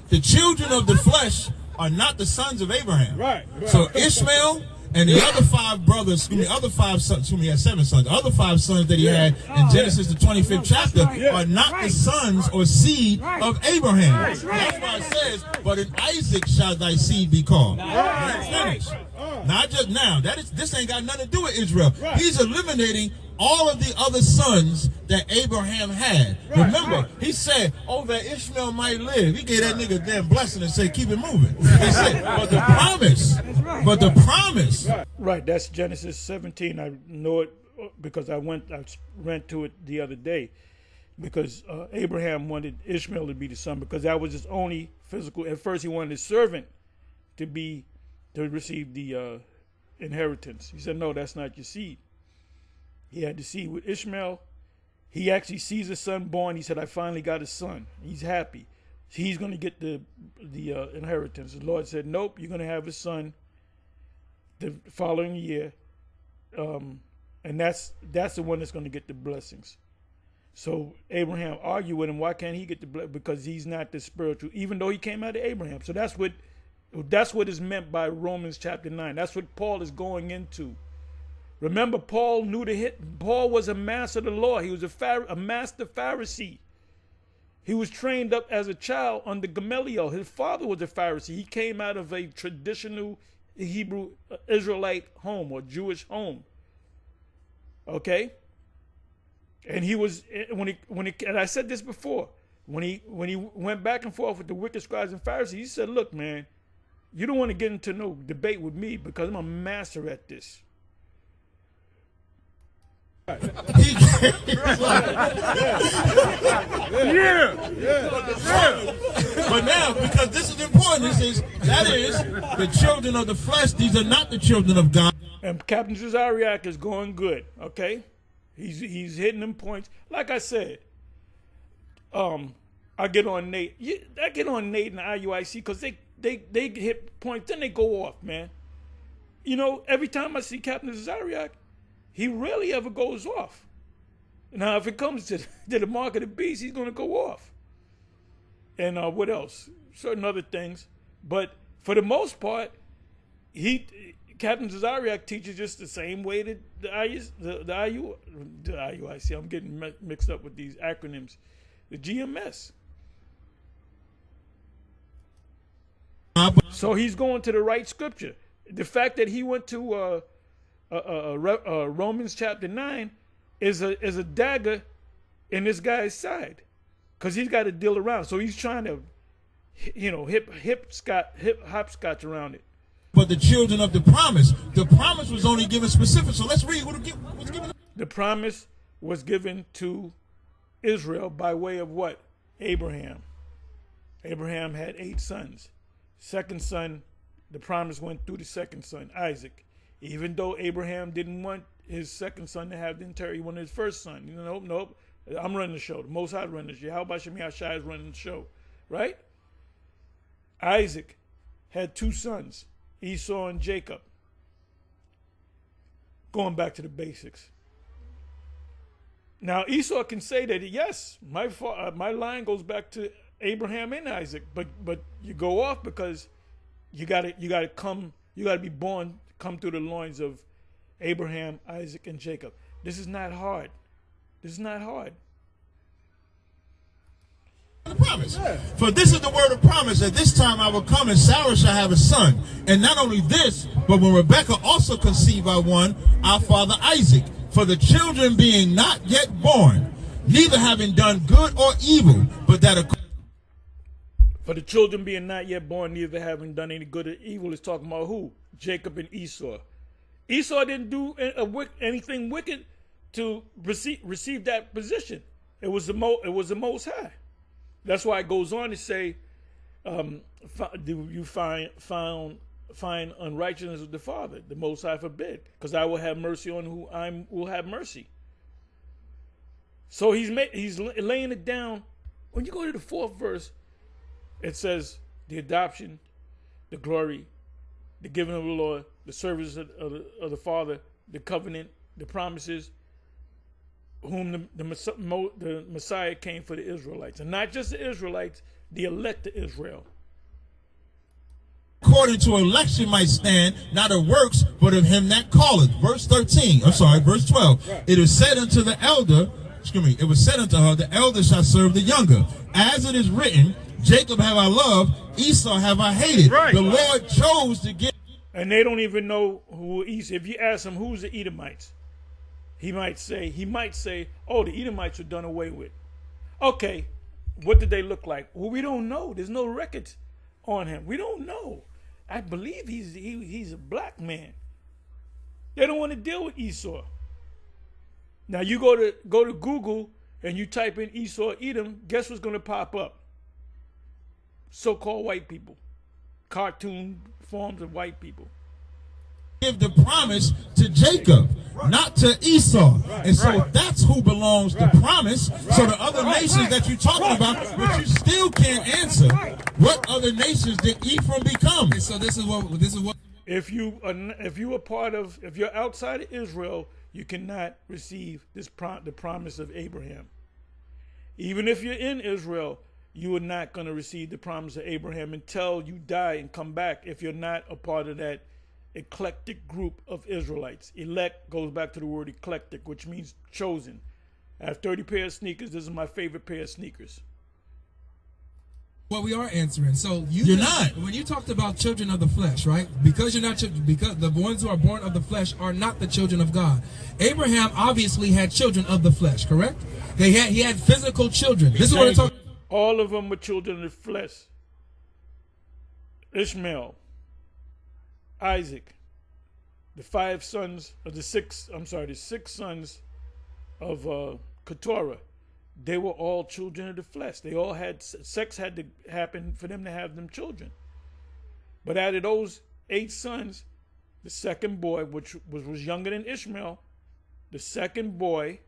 the children of the flesh are not the sons of Abraham. Right. So Ishmael and the other 5 brothers, the other 5 sons, he had 7 sons. The other 5 sons that he had in Genesis, the 25th chapter, are not the sons or seed of Abraham. That's why it says, but in Isaac shall thy seed be called. Finished. Not just now. This ain't got nothing to do with Israel. He's eliminating all of the other sons that Abraham had. Remember, he said, that Ishmael might live. He gave that nigga a damn blessing and said, keep it moving. He said, but the promise. Right, that's Genesis 17. I know it because I went to it the other day. Because Abraham wanted Ishmael to be the son because that was his only physical. At first, he wanted his servant to receive the inheritance. He said, no, that's not your seed. He had to see with Ishmael. He actually sees a son born. He said, I finally got a son. He's happy. He's going to get the inheritance. The Lord said, nope, you're going to have a son the following year. And that's the one that's going to get the blessings. So Abraham argued with him, why can't he get the blessing? Because he's not the spiritual, even though he came out of Abraham. So that's what is meant by Romans chapter 9. That's what Paul is going into. Remember, Paul knew the hit. Paul was a master of the law. He was a master Pharisee. He was trained up as a child under Gamaliel. His father was a Pharisee. He came out of a traditional Hebrew Israelite home or Jewish home. Okay? And he was and I said this before, when he went back and forth with the wicked scribes and Pharisees, he said, look, man, you don't want to get into no debate with me because I'm a master at this. But now, because this is important, that is the children of the flesh. These are not the children of God. And Captain Zariak is going good. Okay, he's hitting them points. Like I said, I get on Nate. I get on Nate and the IUIC because they hit points, then they go off, man. You know, every time I see Captain Zariak, he rarely ever goes off. Now, if it comes to the mark of the beast, he's going to go off. and what else? Certain other things. But for the most part, Captain Zazariak teaches just the same way that the IUIC. I'm getting mixed up with these acronyms. The GMS. So he's going to the right scripture. The fact that he went to Romans chapter 9 is a dagger in this guy's side, because he's got to deal around. So he's trying to, hopscotch around it. But the children of the promise was only given specific. So let's read what was given. The promise was given to Israel by way of what? Abraham. Abraham had 8 sons. Second son, the promise went through the second son, Isaac. Even though Abraham didn't want his second son to have the inheritance, he wanted his first son. Nope. I'm running the show. The Most High running the show. How about Shemi Hashai is running the show, right? Isaac had 2 sons, Esau and Jacob. Going back to the basics. Now Esau can say that, yes, my line goes back to Abraham and Isaac, but you go off because you gotta be born, come through the loins of Abraham, Isaac, and Jacob. This is not hard. This is not hard. The promise. For this is the word of promise. At this time I will come, and Sarah shall have a son. And not only this, but when Rebekah also conceived by one, our father Isaac. For the children being not yet born, neither having done good or evil, but that for the children being not yet born, neither having done any good or evil, is talking about who? Jacob and Esau. Esau didn't do anything wicked to receive that position. It was the Most High. That's why it goes on to say, do you find unrighteousness of the Father? The Most High forbid, because I will have mercy on who I will have mercy. So he's laying it down. When you go to the 4th verse, it says the adoption, the glory, the giving of the Lord, the service of the Father, the covenant, the promises, whom the Messiah came for the Israelites. And not just the Israelites, the elect of Israel. According to election might stand, not of works, but of him that calleth. Verse 12. Right. It is said unto the elder, it was said unto her, the elder shall serve the younger. As it is written, Jacob have I loved, Esau have I hated. Right. The Lord chose to give. And they don't even know who Esau. If you ask them, who's the Edomites? He might say, oh, the Edomites were done away with. Okay, what did they look like? Well, we don't know. There's no records on him. We don't know. I believe he's a black man. They don't want to deal with Esau. Now you go to Google and you type in Esau, Edom, guess what's going to pop up? So-called white people. Cartoon forms of white people. Give the promise to Jacob, not to Esau. And so that's who belongs the promise. So the other nations that you're talking about, but you still can't answer, what other nations did Ephraim become? And so this is what if you're outside of Israel, you cannot receive the promise of Abraham. Even if you're in Israel, you are not going to receive the promise of Abraham until you die and come back, if you're not a part of that eclectic group of Israelites. Elect goes back to the word eclectic, which means chosen. I have 30 pairs of sneakers. This is my favorite pair of sneakers. Well, we are answering. So you're not. When you talked about children of the flesh, right? Because you're not, because the ones who are born of the flesh are not the children of God. Abraham obviously had children of the flesh, correct? He had physical children. This is what we're talking. All of them were children of the flesh. Ishmael, Isaac, the 6 sons of Keturah, they were all children of the flesh. They all had sex had to happen for them to have them children. But out of those 8 sons, the second boy, which was younger than Ishmael, the second boy,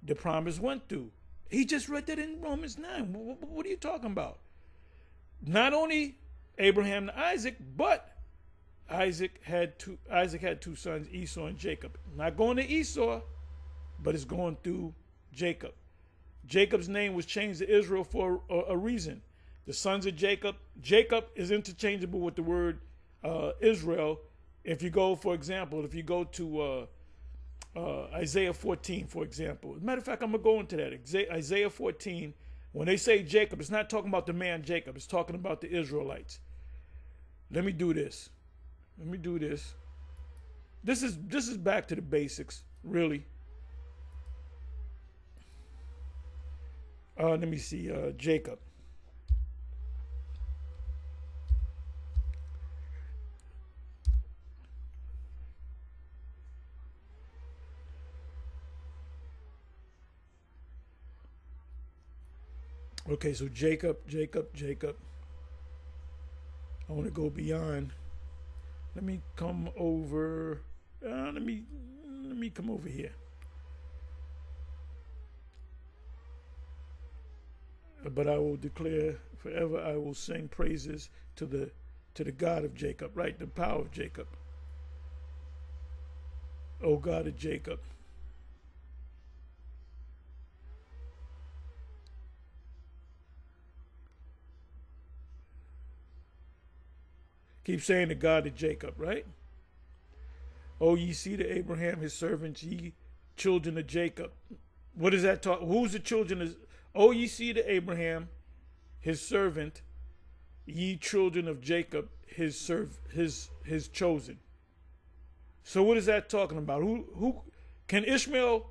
the promise went through. He just read that in Romans 9. What are you talking about? Not only Abraham and Isaac, but Isaac had 2 sons, Esau and Jacob. Not going to Esau, but it's going through Jacob. Jacob's name was changed to Israel for a reason. the sons of Jacob. Jacob is interchangeable with the word Israel. If you go, for example, if you go to Isaiah 14, for example. As a matter of fact, I'm going to go into that. Isaiah 14, when they say Jacob, it's not talking about the man Jacob. It's talking about the Israelites. Let me do this. Let me do this. This is back to the basics, really. Let me see, Jacob. Okay, so Jacob. I want to go beyond. Let me come over. Let me come over here. But I will declare forever. I will sing praises to the God of Jacob. Right, the power of Jacob. O God of Jacob. Keep saying the God of Jacob, right? Oh, ye seed of Abraham, his servants, ye children of Jacob. What does that talk? Who's the children of? Oh, ye seed of Abraham, his servant, ye children of Jacob, his chosen. So what is that talking about? Who can Ishmael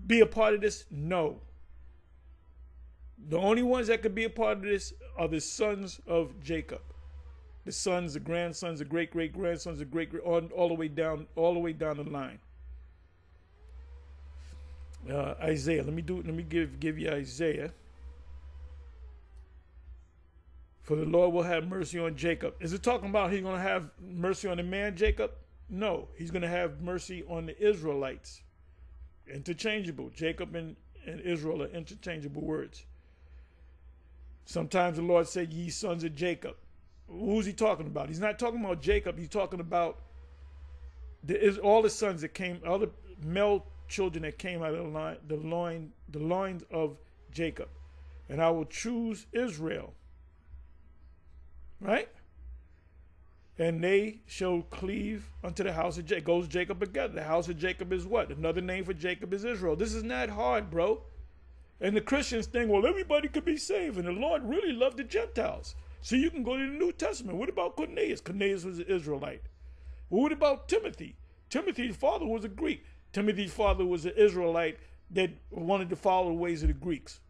be a part of this? No. The only ones that could be a part of this are the sons of Jacob. The sons, the grandsons, the great-great-grandsons, the great all the way down the line. Isaiah. Let me give you Isaiah. For the Lord will have mercy on Jacob. Is it talking about he's going to have mercy on the man Jacob? No, he's going to have mercy on the Israelites. Interchangeable. Jacob and Israel are interchangeable words. Sometimes the Lord said, ye sons of Jacob. Who's he talking about? He's not talking about Jacob. He's talking about all the sons that came, all the male children that came out of the loins of Jacob. And I will choose Israel. Right? And they shall cleave unto the house of Jacob. Goes Jacob together. The house of Jacob is what? Another name for Jacob is Israel. This is not hard, bro. And the Christians think, well, everybody could be saved. And the Lord really loved the Gentiles. So you can go to the New Testament. What about Cornelius? Cornelius was an Israelite. Well, what about Timothy? Timothy's father was a Greek. Timothy's father was an Israelite that wanted to follow the ways of the Greeks.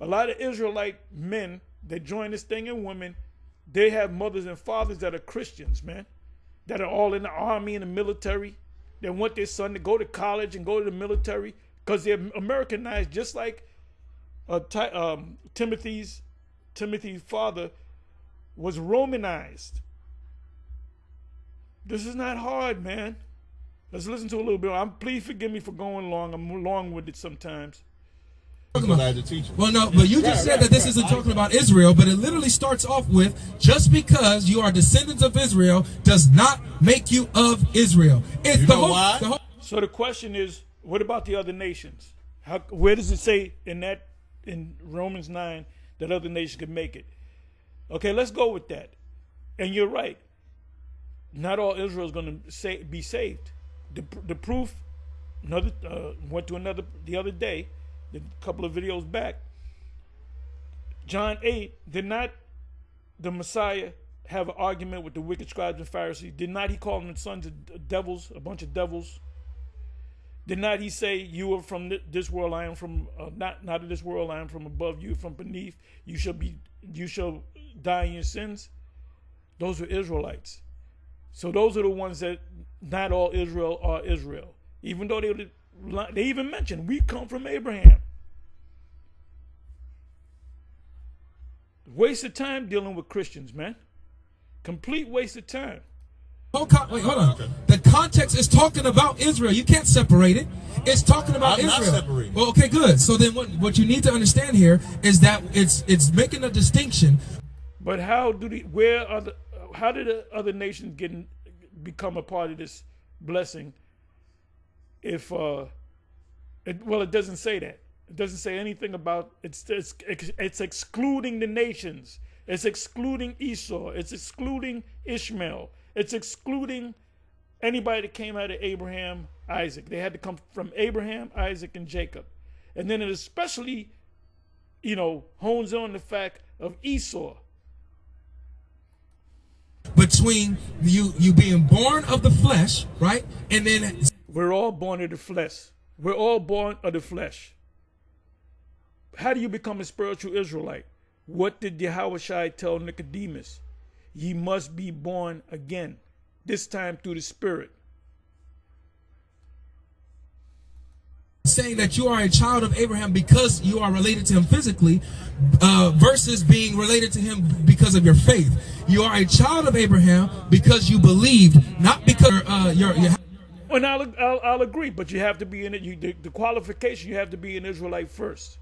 A lot of Israelite men that join this thing and women, they have mothers and fathers that are Christians, man, that are all in the army and the military. They want their son to go to college and go to the military because they're Americanized, just like Timothy's father was Romanized. This is not hard, man. Let's listen to a little bit. Please forgive me for going long. I'm long-winded sometimes. Well, no, but you just said that this isn't talking about Israel, but it literally starts off with, just because you are descendants of Israel does not make you of Israel. It's why? So the question is, what about the other nations? Where does it say in Romans 9 that other nations could make it? Okay, let's go with that. And you're right. Not all Israel is going to be saved. The proof, went to the other day, a couple of videos back. John 8, did not the Messiah have an argument with the wicked scribes and Pharisees? Did not he call them sons of devils, a bunch of devils? Did not he say, you are from this world, I am from, not of this world, I am from above, you from beneath, you shall die in your sins? Those were Israelites. So those are the ones that not all Israel are Israel. Even though they even mentioned, we come from Abraham. Waste of time dealing with Christians, man. Complete waste of time. Wait, hold on. The context is talking about Israel. You can't separate it. It's talking about Israel. Not separating. Well, okay, good. So then what you need to understand here is that it's making a distinction. But how did the other nations become a part of this blessing? If it doesn't say that. It doesn't say anything about it's excluding the nations. It's excluding Esau. It's excluding Ishmael. It's excluding anybody that came out of Abraham, Isaac. They had to come from Abraham, Isaac, and Jacob. And then it especially, hones on the fact of Esau. Between you being born of the flesh, right? And then we're all born of the flesh. We're all born of the flesh. How do you become a spiritual Israelite? What did Yahushua tell Nicodemus? Ye must be born again, this time through the Spirit. Saying that you are a child of Abraham because you are related to him physically, versus being related to him because of your faith. You are a child of Abraham because you believed, not because you're Well, I'll agree, but you have to be in it. The qualification, you have to be an Israelite first.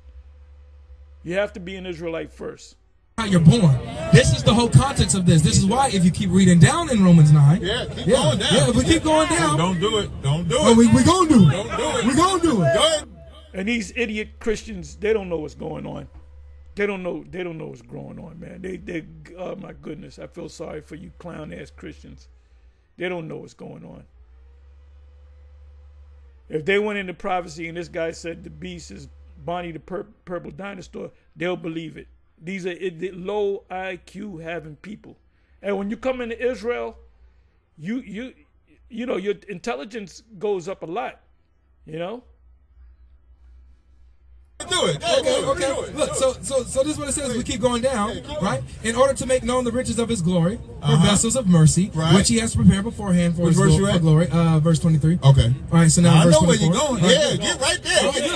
You have to be an Israelite first. How you're born. This is the whole context of this. This is why, if you keep reading down in Romans 9, keep going down. Yeah, if we keep going down. Don't do it. Don't do it. Oh, we gonna do it. Don't do it. We gonna do it. Go ahead. And these idiot Christians, they don't know what's going on. They don't know what's going on, man. They oh my goodness, I feel sorry for you clown ass Christians. They don't know what's going on. If they went into prophecy and this guy said the beast is Bonnie the purple dinosaur, they'll believe it. These are low IQ having people. And when you come into Israel, you know, your intelligence goes up a lot, Do it. Okay. Look, so this is what it says. We keep going down, right? In order to make known the riches of his glory, for vessels of mercy, which he has prepared beforehand for his glory. Verse 23. Okay. All right. So now, verse I know 24. where you're going. Yeah, get right there. Okay,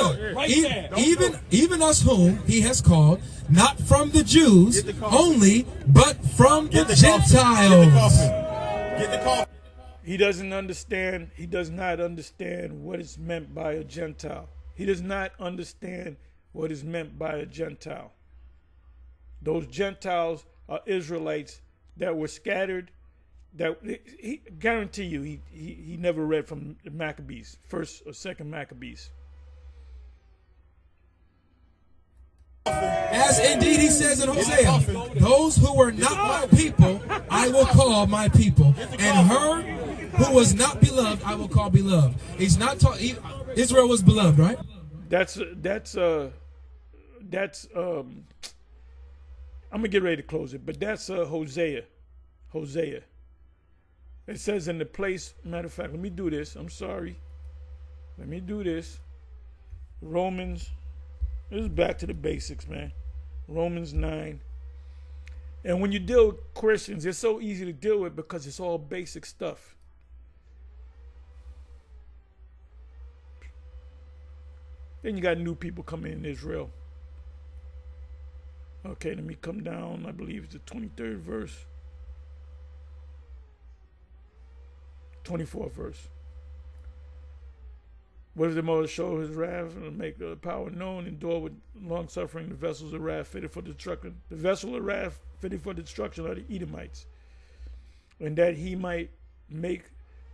good. Even us whom he has called, not from the Jews only, but from the Gentiles. Get the coffee. He doesn't understand. He does not understand what is meant by a Gentile. He does not understand what is meant by a Gentile. Those Gentiles are Israelites that were scattered. That he guarantee you, he never read from the Maccabees, first or second Maccabees. As indeed he says in Hosea, those who were not my people, I will call my people, and her who was not beloved, I will call beloved. He's not talking. Israel was beloved, right? That's I'm gonna get ready to close it, but that's Hosea. It says in the place, matter of fact, let me do this. I'm sorry. Let me do this. Romans, this is back to the basics, man. Romans 9. And when you deal with Christians, it's so easy to deal with because it's all basic stuff. Then you got new people coming in Israel. Okay, let me come down. I believe it's the 23rd verse. 24th verse. What if the Most show his wrath and make the power known, endure with long suffering the vessels of wrath fitted for destruction? The vessel of wrath fitted for destruction are the Edomites, and that he might make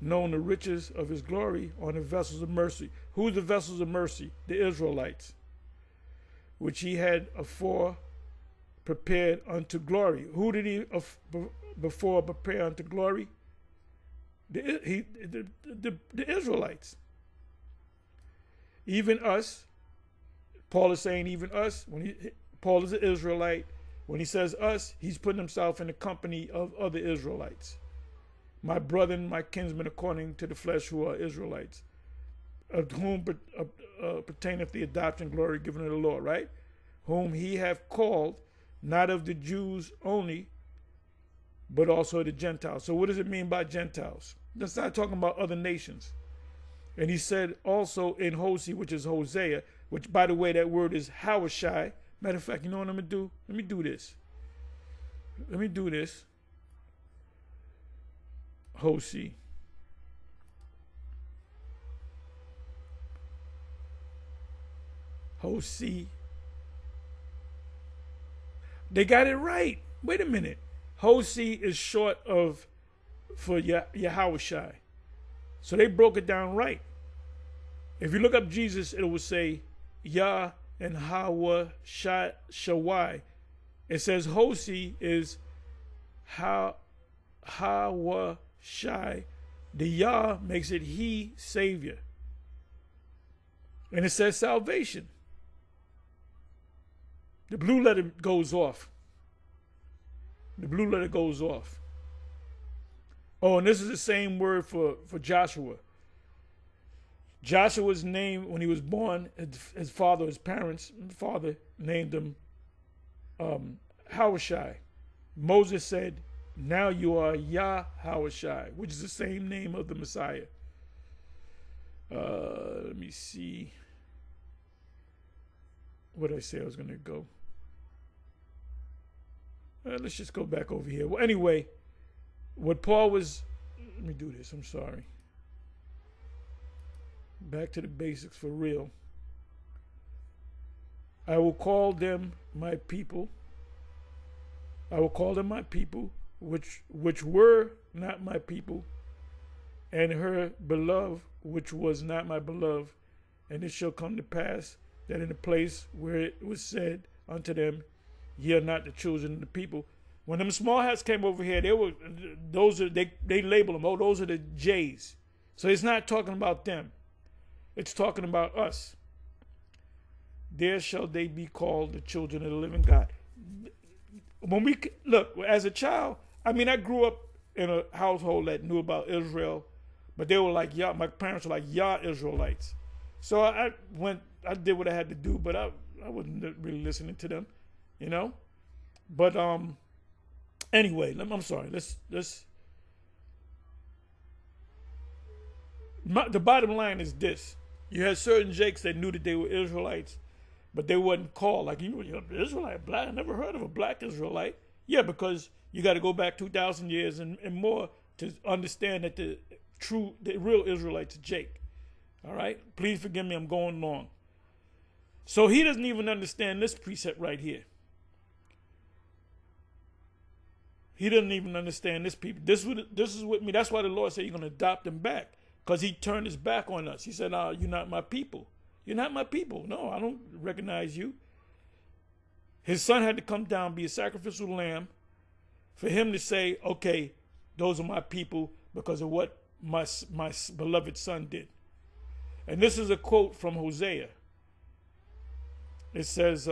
known the riches of his glory on the vessels of mercy. Who's the vessels of mercy? The Israelites, which he had afore prepared unto glory. Who did he before prepare unto glory? The Israelites. Even us, Paul is saying even us, Paul is an Israelite. When he says us, he's putting himself in the company of other Israelites. My brethren, my kinsmen, according to the flesh, who are Israelites, of whom pertaineth the adoption, glory given to the Lord, right? Whom he hath called, not of the Jews only, but also the Gentiles. So what does it mean by Gentiles? That's not talking about other nations. And he said also in Hosea, which is Hosea, which, by the way, that word is Hawashai. Matter of fact, you know what I'm going to do? Let me do this. Hosea. They got it right. Wait a minute. Hosea is short for Yahushai. So they broke it down right. If you look up Jesus, it will say Yah and Hawa Shawai. It says Hosi is Hawa Shai. The Yah makes it He, Savior. And it says salvation. The blue letter goes off. The blue letter goes off. Oh, and this is the same word for Joshua. Joshua's name, when he was born, his parents' father named him Hawashai. Moses said, now you are Yahawashai, which is the same name of the Messiah. Let me see. What did I say I was going to go? Let's just go back over here. Well, anyway, what Paul was... Let me do this. I'm sorry. Back to the basics for real. I will call them my people. I will call them my people, which were not my people, and her beloved, which was not my beloved. And it shall come to pass that in the place where it was said unto them, ye are not the children of the people. When them small hats came over here, they label them, oh, those are the J's. So it's not talking about them. It's talking about us. There shall they be called the children of the living God. When we look, as a child, I mean, I grew up in a household that knew about Israel, but they were like, yeah, my parents were like, yeah, Israelites. So I did what I had to do, but I wasn't really listening to them, you know. But anyway, I'm sorry. The bottom line is this: you had certain Jakes that knew that they were Israelites, but they wasn't called like you know, Israelite, black. I never heard of a black Israelite. Yeah, because you got to go back 2,000 years and more to understand that the real Israelite's Jake. All right, please forgive me. I'm going long. So he doesn't even understand this precept right here. He doesn't even understand this people. This is with me. That's why the Lord said you're going to adopt them back, because he turned his back on us. He said, you're not my people. You're not my people. No, I don't recognize you. His son had to come down, be a sacrificial lamb, for him to say, okay, those are my people because of what my beloved son did. And this is a quote from Hosea. It says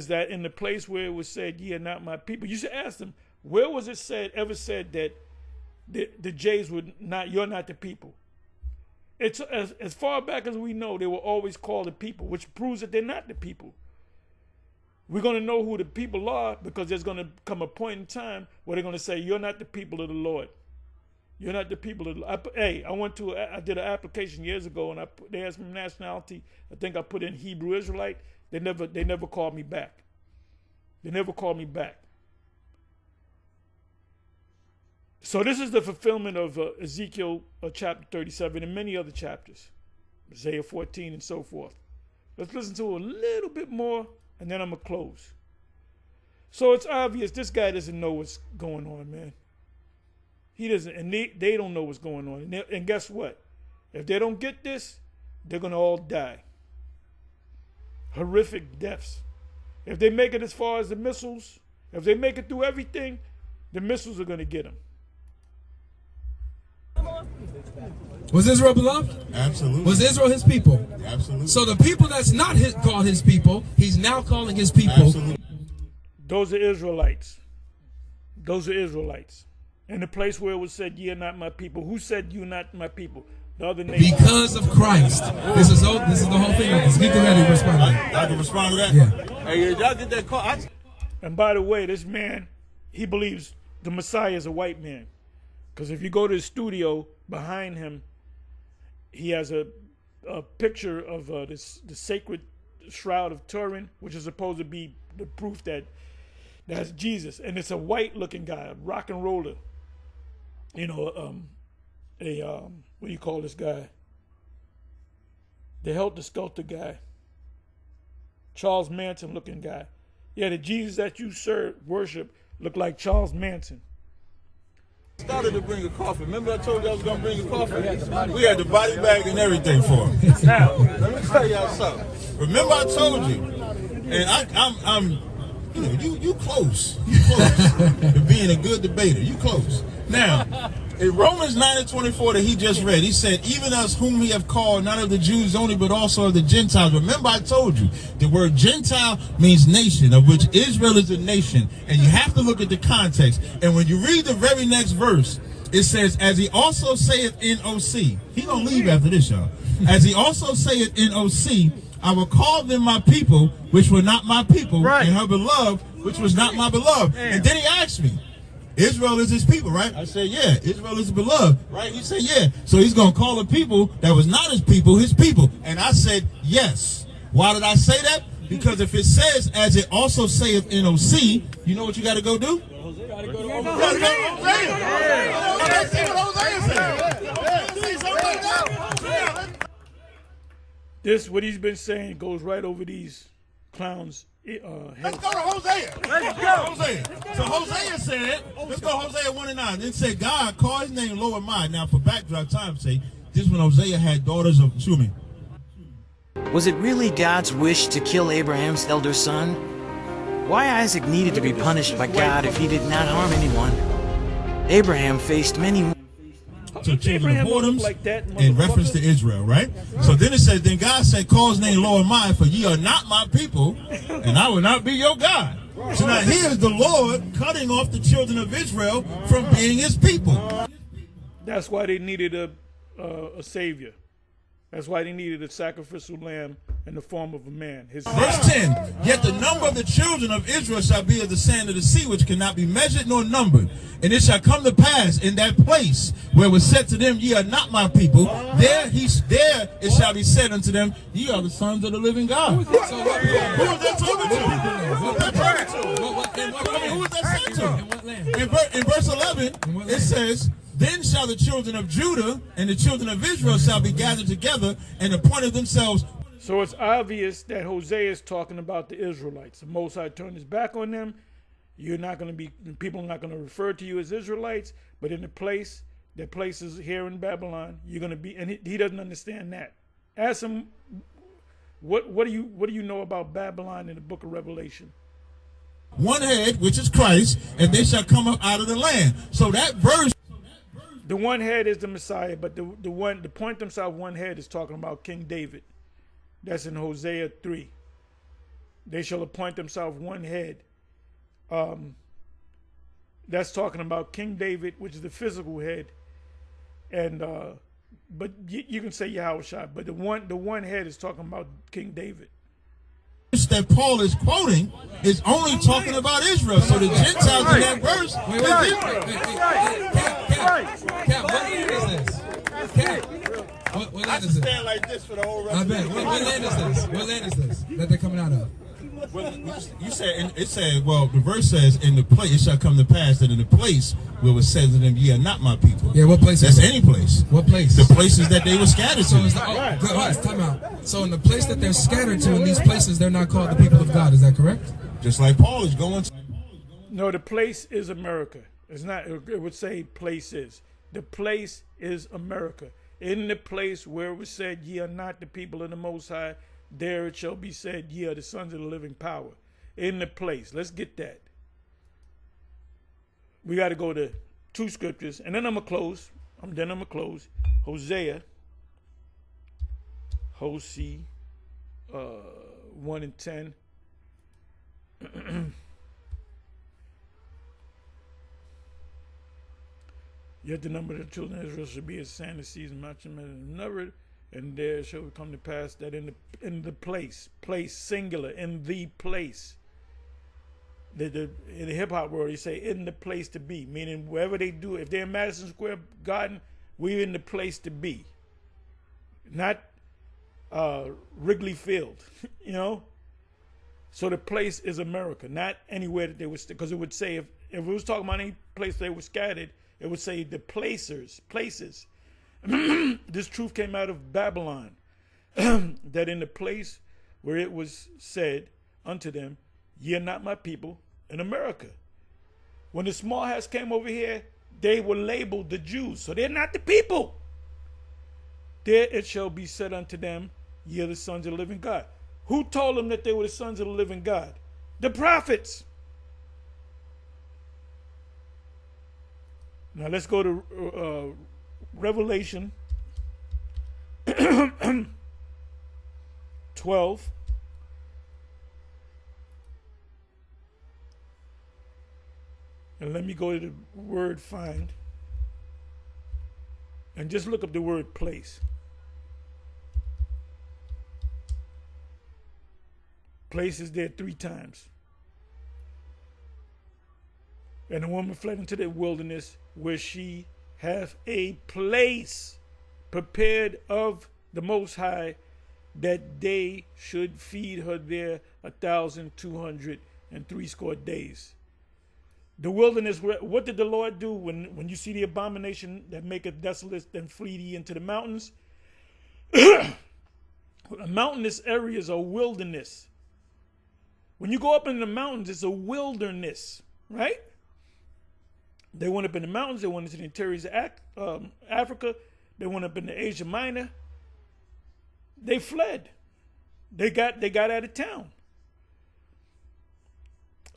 that in the place where it was said, ye are not my people. You should ask them, where was it ever said that the Jays were not, you're not the people? It's as far back as we know, they were always called the people, which proves that they're not the people. We're going to know who the people are because there's going to come a point in time where they're going to say, you're not the people of the Lord. You're not the people of the Lord. I did an application years ago, and they asked me nationality. I think I put in Hebrew Israelite. They never called me back. They never called me back. So this is the fulfillment of Ezekiel chapter 37 and many other chapters, Isaiah 14 and so forth. Let's listen to a little bit more, and then I'm going to close. So it's obvious this guy doesn't know what's going on, man. He doesn't, and they don't know what's going on. And guess what? If they don't get this, they're going to all die. Horrific deaths. If they make it as far as the missiles, if they make it through everything, the missiles are going to get them. Was Israel beloved? Absolutely. Was Israel his people? Absolutely. So the people that's not called his people, he's now calling his people. Absolutely. Those are Israelites. Those are Israelites. In the place where it was said, ye are not my people. Who said you are not my people? The other nation. Because of Christ. This is the whole thing. Get ready to respond. I can respond to that? Yeah. Hey, y'all get that call? And by the way, this man, he believes the Messiah is a white man. Because if you go to his studio, behind him, he has a picture of the sacred shroud of Turin, which is supposed to be the proof that that's Jesus. And it's a white-looking guy, a rock and roller. You know, what do you call this guy? The helter-skelter guy. Charles Manson-looking guy. Yeah, the Jesus that you worship look like Charles Manson. Started to bring a coffin. Remember I told you I was going to bring a coffin? We had the body bag and everything for him. Now, let me tell y'all something. Remember I told you, and I'm you close. You close to being a good debater. You close. Now, in Romans 9:24 that he just read, he said, even us whom he have called, not of the Jews only, but also of the Gentiles. Remember I told you, the word Gentile means nation, of which Israel is a nation. And you have to look at the context. And when you read the very next verse, it says, as he also saith in OC. He gonna leave after this, y'all. As he also saith in OC, I will call them my people, which were not my people, and her beloved, which was not my beloved. And then he asked me, Israel is his people, right? I said, yeah, Israel is beloved, right? He said, yeah. So he's going to call the people that was not his people. And I said, yes. Why did I say that? Because if it says, as it also saith in OC, you know what you got to go do? You got to go to Hosea. Let's see what Hosea says. This, what he's been saying, goes right over these clowns' heads. Let's go to Hosea. Let's go. Hosea. So Hosea said, let's go Hosea 1:9. Then said, God, call his name Lo-Ammi. Now for backdrop time's sake, this when Hosea had daughters of, excuse me. Was it really God's wish to kill Abraham's elder son? Why Isaac needed to be punished by God if he did not harm anyone? Abraham faced many to children of whoredoms in reference to Israel, right? So then it says, then God said, call his name Lo-Ammi, for ye are not my people, and I will not be your God. So now here is the Lord cutting off the children of Israel from being his people. That's why they needed a savior. That's why they needed a sacrificial lamb in the form of a man. Verse 10, yet the number of the children of Israel shall be as the sand of the sea, which cannot be measured nor numbered. And it shall come to pass in that place where it was said to them, ye are not my people, there it shall be said unto them, ye are the sons of the living God. Who is that talking to? Who is that saying to? In verse 11, it says, then shall the children of Judah and the children of Israel shall be gathered together and appointed themselves. So it's obvious that Hosea is talking about the Israelites. The Most High turned his back on them. You're not going to be, people are not going to refer to you as Israelites, but in the place, that place is here in Babylon, you're going to be, and he doesn't understand that. Ask him, what do you know about Babylon in the book of Revelation? One head, which is Christ, and they shall come up out of the land. So that verse. The one head is the Messiah, but the point themselves one head is talking about King David. That's in Hosea 3. They shall appoint themselves one head. That's talking about King David, which is the physical head. And but you can say Yahushua, but the one head is talking about King David. That Paul is quoting is only talking about Israel. So the Gentiles in that verse is Israel. Cap, what land is this? Cap, what land is this? Stand like this for the whole rest I bet. What land is this? What land is this that they're coming out of? Well, you said, it said, well, the verse says, in the place, it shall come to pass that in the place where it says to them, ye are not my people. Yeah, what place? That's any place. What place? The places that they were scattered so to. Is the, time out. So in the place that they're scattered to, in these places, they're not called the people of God. Is that correct? Just like Paul is going to. No, the place is America. It's not, it would say places. The place is America. In the place where it was said, ye are not the people of the Most High, there it shall be said, ye are the sons of the living power. In the place. Let's get that. We got to go to 2 scriptures, and then I'm going to close. Hosea. 1 and 10. Yet the number of the children of Israel shall be as sand of seas, matching numbered, and there shall it come to pass that in the place singular, in the place. In the hip hop world, you say in the place to be, meaning wherever they do, if they're in Madison Square Garden, we're in the place to be, not Wrigley Field, you know. So the place is America, not anywhere that they were, because it would say if it was talking about any place they were scattered, it would say the places. This truth came out of Babylon, that in the place where it was said unto them, ye are not my people, in America. When the small hats came over here, they were labeled the Jews. So they're not the people. There it shall be said unto them, ye are the sons of the living God. Who told them that they were the sons of the living God? The prophets. Now let's go to Revelation 12. And let me go to the word find. And just look up the word place. Place is there 3 times. And the woman fled into the wilderness where she hath a place prepared of the Most High, that they should feed her there 1,260 days. The wilderness, what did the Lord do when you see the abomination that maketh desolate, then flee ye into the mountains? Mountainous areas are wilderness. When you go up in the mountains, it's a wilderness, right? They went up in the mountains. They went into the interiors of Africa. They went up into Asia Minor. They fled. They got out of town.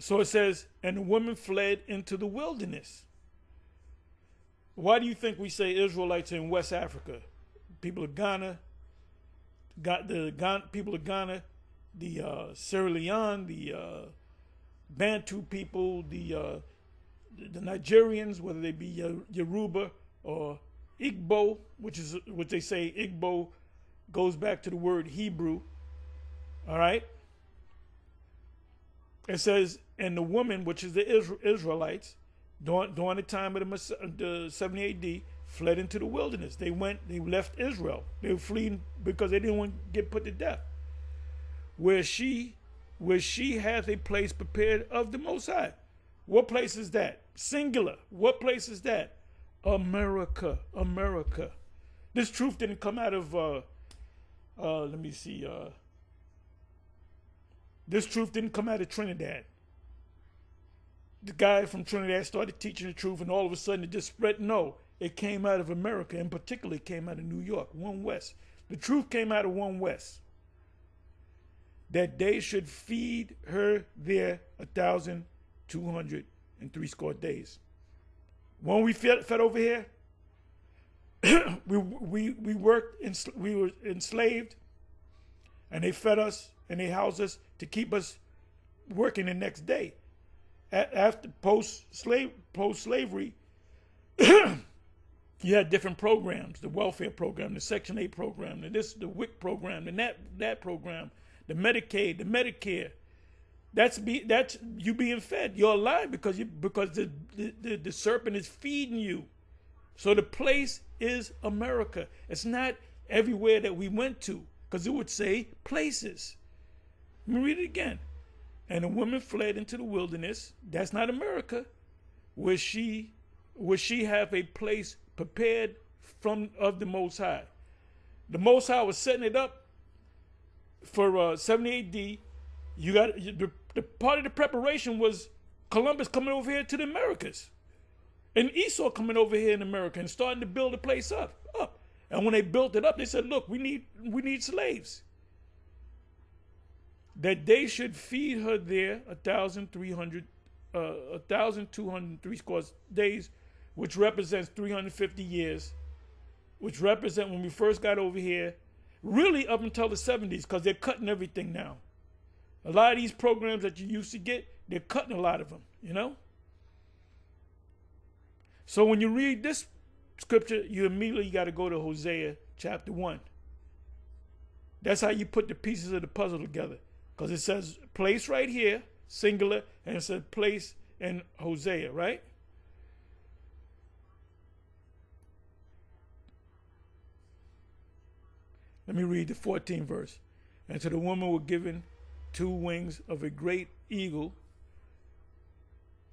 So it says, and the woman fled into the wilderness. Why do you think we say Israelites in West Africa? People of Ghana, people of Ghana, the Sierra Leone, the Bantu people, the Nigerians, whether they be Yoruba or Igbo, which they say Igbo goes back to the word Hebrew. All right. It says, and the woman, which is the Israelites, during the time of the 70 AD, fled into the wilderness. They left Israel. They were fleeing because they didn't want to get put to death. Where she hath a place prepared of the Most High. What place is that? Singular. What place is that? America. America. This truth didn't come out of, let me see, this truth didn't come out of Trinidad. The guy from Trinidad started teaching the truth, and all of a sudden it just spread. No, it came out of America, and particularly it came out of New York, One West. The truth came out of One West. That they should feed her there 1,260 days. When we fed over here, we worked, we were enslaved, and they fed us and they housed us to keep us working the next day. After post-slavery, you had different programs: the welfare program, the Section 8 program, the WIC program, the that program, the Medicaid, the Medicare. That's you being fed. You're alive because the serpent is feeding you. So the place is America. It's not everywhere that we went to, because it would say places. Let me read it again. And the woman fled into the wilderness. That's not America. Where she have a place prepared of the Most High. The Most High was setting it up for 70 AD. You got the part of the preparation was Columbus coming over here to the Americas, and Esau coming over here in America and starting to build the place up. And when they built it up, they said, "Look, we need slaves." That they should feed her there 1,203 days, which represents 350 years, which represent when we first got over here, really up until the 70s, because they're cutting everything now. A lot of these programs that you used to get, they're cutting a lot of them, you know? So when you read this scripture, you immediately got to go to Hosea chapter 1. That's how you put the pieces of the puzzle together. Because it says place right here, singular, and it says place in Hosea, right? Let me read the 14th verse. And to the woman were given 2 wings of a great eagle,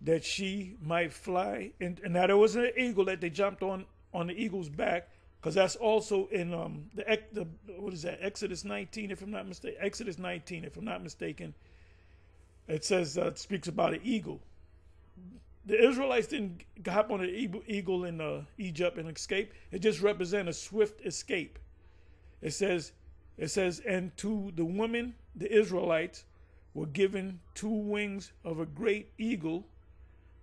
that she might fly. And now there was an eagle that they jumped on the eagle's back, because that's also in what is that? Exodus 19, if I'm not mistaken. Exodus 19, if I'm not mistaken. It says it speaks about an eagle The Israelites didn't hop on an eagle in Egypt and escape. It just represents a swift escape. It says, and to the women, the Israelites, were given 2 wings of a great eagle,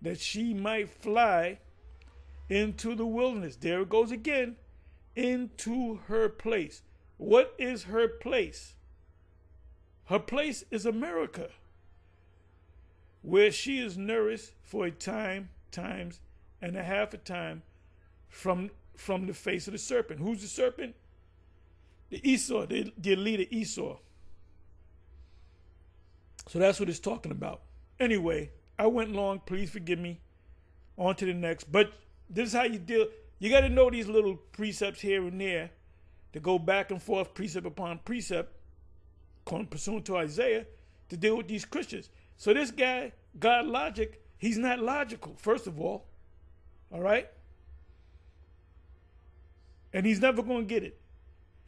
that she might fly into the wilderness. There it goes again, into her place. What is her place? Her place is America, where she is nourished for a time, times and a half a time from the face of the serpent. Who's the serpent? The Esau, the leader Esau. So that's what it's talking about. Anyway, I went long. Please forgive me. On to the next. But this is how you deal. You got to know these little precepts here and there to go back and forth, precept upon precept, pursuant to Isaiah, to deal with these Christians. So this guy, God Logic, he's not logical, first of all. All right? And he's never going to get it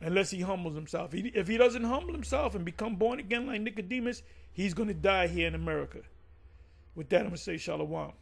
unless he humbles himself. If he doesn't humble himself and become born again like Nicodemus, he's going to die here in America. With that, I'm going to say shalom.